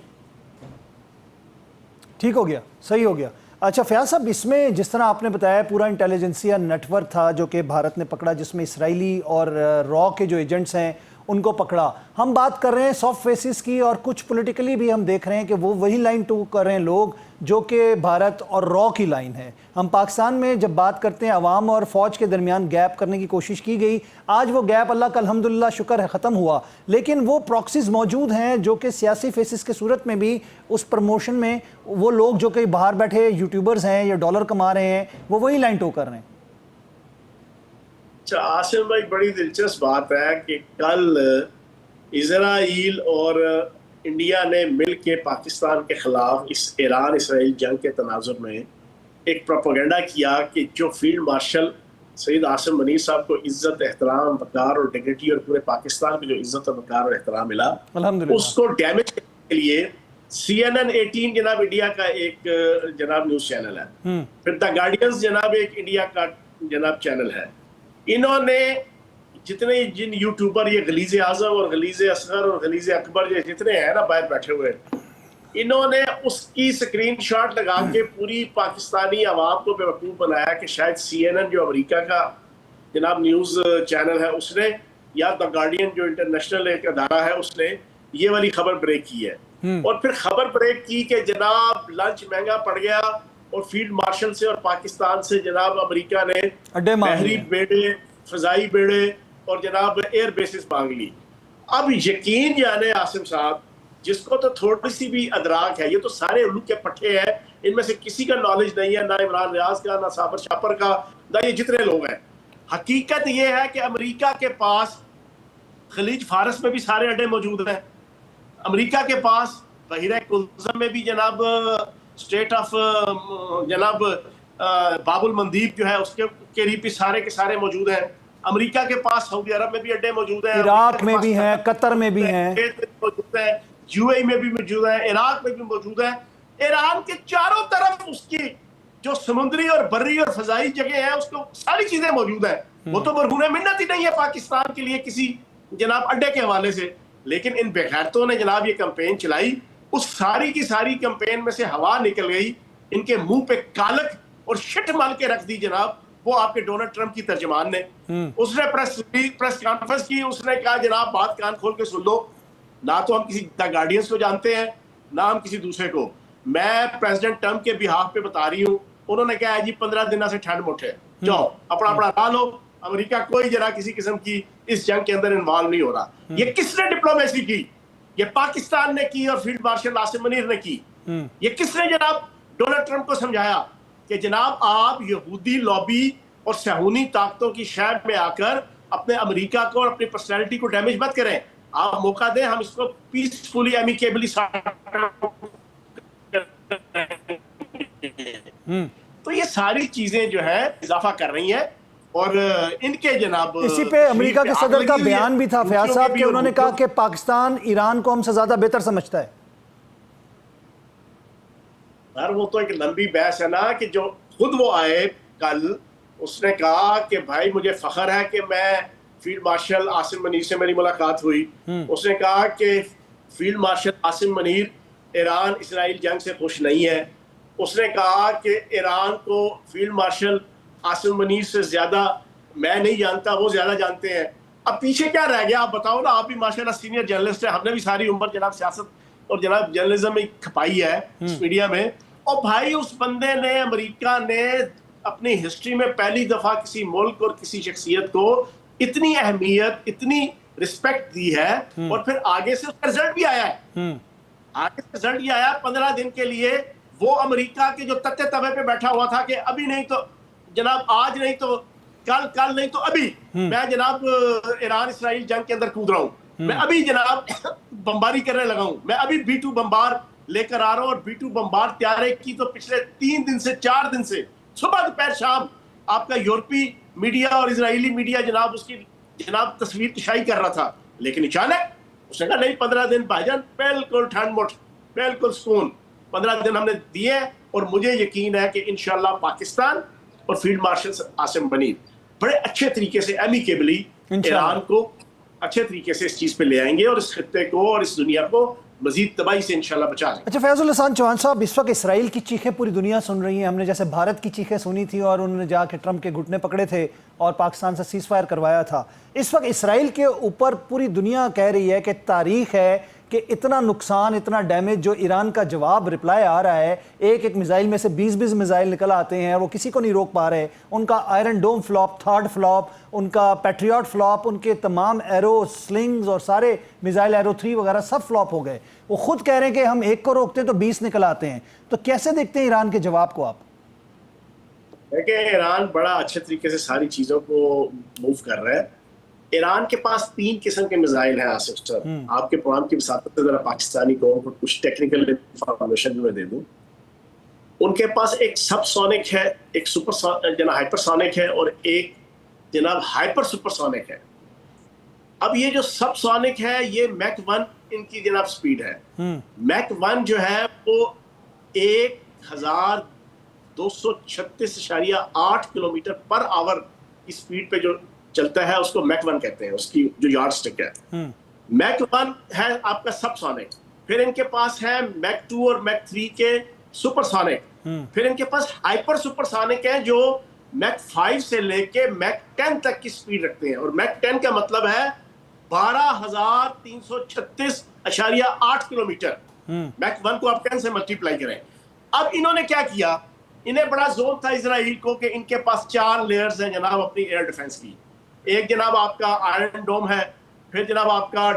ठीक हो गया, सही हो गया। अच्छा फयाज साहब, इसमें जिस तरह आपने बताया पूरा इंटेलिजेंसिया नेटवर्क था जो कि भारत ने पकड़ा, जिसमें इसराइली और रॉ के जो एजेंट्स हैं उनको पकड़ा। हम बात कर रहे हैं सॉफ्ट फेसिस की, और कुछ पॉलिटिकली भी हम देख रहे हैं कि वो वही लाइन टू कर रहे हैं लोग जो कि भारत और रॉ की लाइन है। हम पाकिस्तान में जब बात करते हैं अवाम और फ़ौज के दरमियान गैप करने की कोशिश की गई, आज वो गैप अल्लाह का अल्हम्दुलिल्लाह शुक्र है ख़त्म हुआ, लेकिन वो प्रॉक्सीज मौजूद हैं जो कि सियासी फेसिस के सूरत में भी उस प्रमोशन में वो लोग जो कि बाहर बैठे यूट्यूबर्स हैं या डॉलर कमा रहे हैं वो वही लाइन टू कर रहे हैं। अच्छा आसिम भाई, बड़ी दिलचस्प बात है कि कल इजराइल और इंडिया ने मिल के पाकिस्तान के खिलाफ इस ईरान इसराइल जंग के तनाजुर में एक प्रोपेगेंडा किया कि जो फील्ड मार्शल सईद आसिम मनीर साहब को इज्जत, एहतराम, वक़ार और डिग्निटी और पूरे पाकिस्तान की जो इज्जत, वक़ार और एहतराम मिला, उसको डैमेज करने के लिए CNN 18 जनाब इंडिया का एक जनाब न्यूज़ चैनल है, फिर द गार्डियंस जनाब एक इंडिया का जनाब चैनल है। इन्होंने जितने जिन यूट्यूबर ये गलीज़े आज़म और गलीज़े असगर और गलीज़े अकबर जो जितने हैं ना बाहर बैठे हुए, इन्होंने उसकी स्क्रीनशॉट लगा के पूरी पाकिस्तानी आवाम को बेवकूफ़ बनाया कि शायद CNN जो अमेरिका का जनाब न्यूज़ चैनल है उसने, या द गार्डियन जो इंटरनेशनल एक अदारा है उसने ये वाली खबर ब्रेक की है। और फिर खबर ब्रेक की कि जनाब लंच महंगा पड़ गया और फील्ड मार्शल से और पाकिस्तान से जनाब अमेरिका ने बहरी बेड़े, फजाई बेड़े और जनाब एयर बेसिस मांग ली। अब यकीन जाने आसिम साहब, जिसको तो थोड़ी सी भी अदराक है, ये तो सारे उल्लू के पट्टे हैं, इनमें से किसी का नॉलेज नहीं है, ना इमरान रियाज का, ना साबर शापर का, ना ये जितने लोग हैं। हकीकत ये है कि अमेरिका के पास खलीज फारस में भी सारे अड्डे मौजूद हैं, अमेरिका के पास बहिरा कुल्ज़म में भी जनाब स्टेट ऑफ जनाब बाबुल मंदीब जो है उसके करीब भी सारे के सारे मौजूद हैं। अमेरिका के पास सऊदी अरब में भी अड्डे मौजूद हैं, इराक में भी हैं, कतर में भी हैं, मौजूद है, UAE में भी मौजूद है, इराक में भी मौजूद है। ईरान के चारों तरफ उसकी जो समुद्री और बर्री और फजाई जगह है उसको सारी चीजें मौजूद है। वो तो बरहूने मिन्नत ही नहीं है पाकिस्तान के लिए किसी जनाब अड्डे के हवाले से। लेकिन इन बेगैरतों ने जनाब ये कैंपेन चलाई, उस सारी की सारी कैंपेन में से हवा निकल गई, इनके मुंह पे कालक और शिट मल के रख दी जनाब वो आपके डोनाल्ड ट्रंप की तर्जमान ने। उसने प्रेस कॉन्फ्रेंस की, उसने कहा जनाब बात कान खोल के सुन लो, ना तो हम किसी द गार्डियंस को जानते हैं ना हम किसी दूसरे को, मैं प्रेसिडेंट ट्रंप के बिहाफ पे बता रही हूँ। उन्होंने कहा है जी 15 दिन से ठंड मुठे, जाओ अपना अपना ला लो, अमेरिका कोई जरा किसी किस्म की इस जंग के अंदर इन्वॉल्व नहीं हो रहा। ये किसने डिप्लोमेसी की? ये पाकिस्तान ने की और फील्ड मार्शल आसिम मनीर ने की। ये किसने जनाब डोनाल्ड ट्रंप को समझाया कि जनाब आप यहूदी लॉबी और सहूनी ताकतों की शहर में आकर अपने अमेरिका को और अपनी पर्सनैलिटी को डैमेज मत करें, आप मौका दें, हम इसको पीसफुली एमिकेबली तो ये सारी चीजें जो है इजाफा कर रही हैं। और इनके जनाब इसी पे अमेरिका के सदर का बयान भी था फयाज साहब कि उन्होंने कहा कि पाकिस्तान ईरान को हमसे ज्यादा बेहतर समझता है। यार वो तो एक लंबी बहस है ना, कि जो खुद वो आए कल, उसने कहा कि भाई मुझे फख्र है कि मैं फील्ड मार्शल आसिम मनीर से मेरी मुलाकात हुई। उसने कहा कि field marshal Asim Munir Iran Israel जंग से खुश नहीं है। उसने कहा कि ईरान को फील्ड मार्शल आसिम मनीर से ज्यादा मैं नहीं जानता, वो ज्यादा जानते हैं। अब पीछे क्या रह गया आप बताओ ना, आप भी माशाल्लाह सीनियर जर्नलिस्ट है, हमने भी सारी उम्र जनाब सियासत और जनाब जर्नलिज्म में खपाई है इस मीडिया में। और भाई उस बंदे ने, अमेरिका ने अपनी हिस्ट्री में पहली दफा किसी मुल्क और किसी शख्सियत को इतनी अहमियत, इतनी रिस्पेक्ट दी है, और फिर आगे से उसका रिजल्ट भी आया है। आगे से रिजल्ट ये आया 15 दिन के लिए वो अमेरिका के जो तत्ते तवे पे बैठा हुआ था कि अभी नहीं तो जनाब आज नहीं तो कल, कल नहीं तो अभी मैं जनाब ईरान इसराइल जंग के अंदर कूद रहा हूँ, मैं अभी जनाब बमबारी करने लगा हूँ, मैं अभी B2 बमबार लेकर आ रहा हूँ। और B2 बमबार तैयारी की तो पिछले 3 दिन से 4 दिन से सुबह दोपहर शाम आपका यूरोपी मीडिया और इजरायली मीडिया जनाब उसकी जनाब तस्वीर कशाई कर रहा था, लेकिन अचानक उसने कहा नहीं 15 दिन भाईजान बिल्कुल ठंड मुठ, बिल्कुल सुकून, 15 दिन हमने दिए और मुझे यकीन है कि इंशाल्लाह पाकिस्तान और फील्ड मार्शल आसिम मनीर बड़े अच्छे तरीके से एमिकेबली ईरान को अच्छे तरीके से इस चीज पे ले आएंगे और इस खत्ते को और इस दुनिया को मजीद तबाही से इंशाल्लाह बचा लेंगे। अच्छा फैजुल हसन चौहान साहब, इस वक्त इसराइल की चीखें पूरी दुनिया सुन रही है। हमने जैसे भारत की चीखें सुनी थी और उन्होंने जाके ट्रंप के घुटने पकड़े थे और पाकिस्तान से सीज फायर करवाया था, इस वक्त इसराइल के ऊपर पूरी दुनिया कह रही है कि तारीख है कि इतना नुकसान, इतना डैमेज जो ईरान का जवाब रिप्लाई आ रहा है, एक एक मिसाइल में से 20-20 मिसाइल निकल आते हैं, वो किसी को नहीं रोक पा रहे। उनका आयरन डोम फ्लॉप, थर्ड फ्लॉप, उनका पैट्रियट फ्लॉप, उनके तमाम एरो स्लिंग्स और सारे मिसाइल एरो 3 वगैरह सब फ्लॉप हो गए। वो खुद कह रहे हैं कि हम एक को रोकते हैं तो 20 निकल आते हैं। तो कैसे देखते हैं ईरान के जवाब को आप? देखिए ईरान बड़ा अच्छे तरीके से सारी चीजों को मूव कर रहा है। ईरान के पास 3 किस्म के मिसाइल हैं आसिफ सर। आपके प्रोग्राम की वसात से जरा पाकिस्तानी को कुछ टेक्निकल इंफॉर्मेशन मैं दे दूं। उनके पास एक सबसोनिक है, एक सुपर हाइपरसोनिक है और एक जनाब हाइपर सुपरसोनिक है। अब ये जो सबसोनिक है ये मैक 1 इनकी जनाब स्पीड है। मैक 1 जो है वो 1236.8 किलोमीटर पर आवर की स्पीड पे जो चलता है उसको मैक 1 कहते हैं, उसकी जो यार्ड स्टिक है। मैक 1 है आपका सबसोनिक, फिर इनके पास है मैक 2 और मैक 3 के सुपरसोनिक, फिर इनके पास हाइपर सुपरसोनिक है जो मैक 5 से लेके मैक 10 तक की स्पीड रखते हैं। और मैक 10 का मतलब है 12,336.8 किलोमीटर। मैक 1 को आप 10 से मल्टीप्लाई करें। अब इन्होंने क्या किया, इन्हें बड़ा जोर था इजराइल को कि इनके पास 4 लेयर्स हैं जनाब अपनी एयर डिफेंस की। एक जनाब आपका आयरन डोम है, फिर जनाब आपका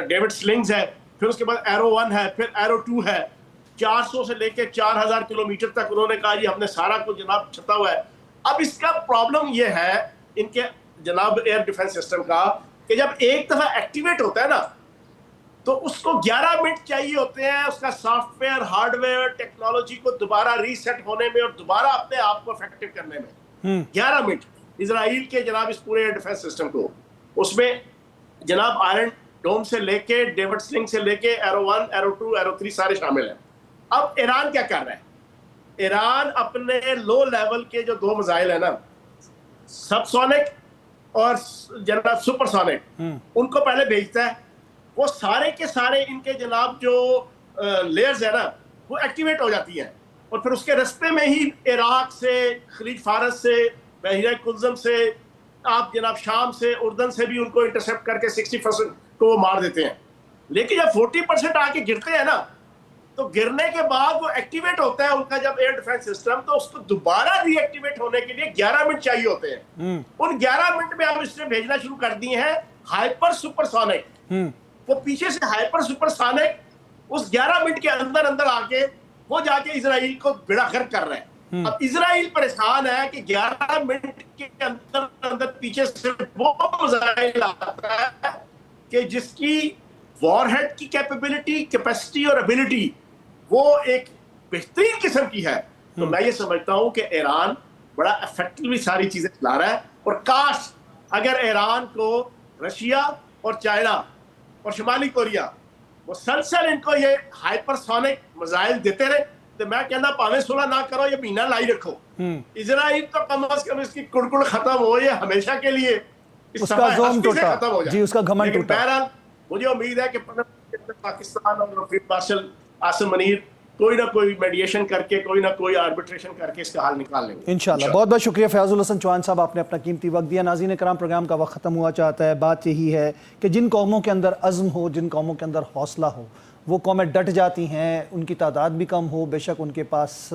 डेविड स्लिंग्स है, फिर उसके बाद एरो 1 है, फिर एरो 2 है। 400 से लेके 4000 किलोमीटर तक उन्होंने कहा जी हमने सारा कुछ जनाब छता हुआ है। अब इसका प्रॉब्लम ये है इनके जनाब एयर डिफेंस सिस्टम का कि जब एक दफा एक्टिवेट होता है ना तो उसको 11 मिनट चाहिए होते हैं उसका सॉफ्टवेयर हार्डवेयर टेक्नोलॉजी को दोबारा रीसेट होने में और दोबारा अपने आप को इफेक्टिव करने में। 11 मिनट इजराइल के जनाब इस पूरे डिफेंस सिस्टम को, उसमें जनाब आयरन डोम से लेके डेविड स्लिंग से लेके एरो 1 एरो 2 एरो 3 सारे शामिल हैं। अब ईरान क्या कर रहा है, ईरान अपने लो लेवल के जो 2 मिसाइल है ना सबसोनिक और जनाब सुपरसोनिक, उनको पहले भेजता है। वो सारे के सारे इनके जनाब जो लेयर्स है ना वो एक्टिवेट हो जाती हैं और फिर उसके रास्ते में ही इराक से, खलीज फारस से, बहरीन कुल्ज़म से, आप जनाब शाम से, उर्दन से भी उनको इंटरसेप्ट करके 60% को वो मार देते हैं। लेकिन जब 40% आके गिरते हैं ना तो गिरने के बाद वो एक्टिवेट होता है उनका जब एयर डिफेंस सिस्टम, तो उसको दोबारा रीएक्टिवेट होने के लिए 11 मिनट चाहिए होते हैं। उन 11 मिनट में हम इसने भेजना शुरू कर दिए हैं हाइपर सुपरसोनिक। वो पीछे से हाइपर सुपरसोनिक उस 11 मिनट के अंदर अंदर आके वो जाके इजराइल को बेड़ागर्क कर रहे हैं। अब इजराइल परेशान है कि 11 मिनट के अंदर अंदर पीछे से वो मिसाइल आता है कि जिसकी वॉरहेड की कैपेबिलिटी, कैपेसिटी और एबिलिटी वो एक बेहतरीन किस्म की है। तो मैं ये समझता हूं कि ईरान बड़ा इफेक्टिवली सारी चीजें चला रहा है। और काश अगर ईरान को रशिया और चाइना और शुमाली कोरिया मुसलसल इनको ये हाइपरसोनिक मिसाइल देते रहे तो मैं कहना भावे 16 ना करो, ये महीना लाई रखो। इजराइल तो कम से कम इसकी कुड़कुड़ खत्म हो, ये हमेशा के लिए उसका जोम टूटा खत्म हो जाए जी, उसका घमंड टूटा। बहरहाल मुझे उम्मीद है कि पाकिस्तान और फील्ड मार्शल आसिम मनीर कोई ना कोई मेडिएशन करके, कोई ना कोई आर्बिट्रेशन करके इसका हल निकाल लेंगे इंशाल्लाह। बहुत बहुत शुक्रिया फैजुल हसन चौहान साहब, आपने अपना कीमती वक्त दिया। नाज़रीन कराम, प्रोग्राम का वक्त ख़त्म हुआ चाहता है। बात यही है कि जिन कौमों के अंदर अज़्म हो, जिन कौमों के अंदर हौसला हो, वो कौमें डट जाती हैं। उनकी तादाद भी कम हो, बेशक उनके पास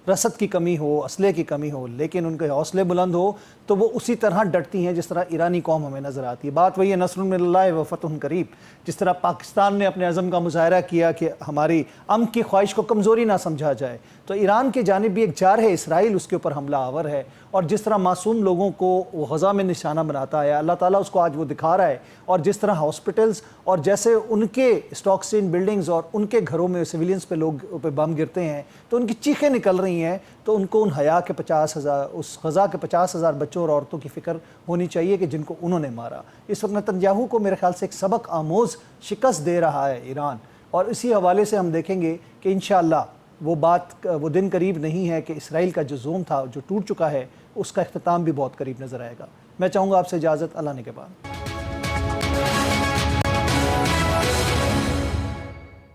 रसद की कमी हो, असले की कमी हो, लेकिन उनके हौसले बुलंद हो तो वो उसी तरह डटती हैं जिस तरह ईरानी कौम हमें नज़र आती है। बात वही है, नस्रुन मिनल्लाह व फतहुन करीब। जिस तरह पाकिस्तान ने अपने अज़म का मुज़ाहरा किया कि हमारी अमन की ख्वाहिश को कमज़ोरी ना समझा जाए। तो ईरान की जानिब भी एक जार है, इसराइल उसके ऊपर हमला आवर है, और जिस तरह मासूम लोगों को वो गज़ा में निशाना बनाता है, अल्लाह ताला उसको आज वो दिखा रहा है। और जिस तरह हॉस्पिटल्स और जैसे उनके स्टॉक्स इन बिल्डिंग्स और उनके घरों में सिविलियंस पे लोग पे बम गिरते हैं तो उनकी चीखें निकल रही हैं, तो उनको उन हया के 50,000 उस गज़ा के 50,000 बच्चों और औरतों की फ़िक्र होनी चाहिए कि जिनको उन्होंने मारा। इस वक्त नेतन्याहू को मेरे ख्याल से एक सबक आमोज़ शिकस्त दे रहा है ईरान, और इसी हवाले से हम देखेंगे कि इंशाअल्लाह वो दिन करीब नहीं है कि इसराइल का जो जोन था जो टूट चुका है उसका इख्तिताम भी बहुत करीब नज़र आएगा। मैं चाहूँगा आपसे इजाज़त, अल्लाह ने के बाद।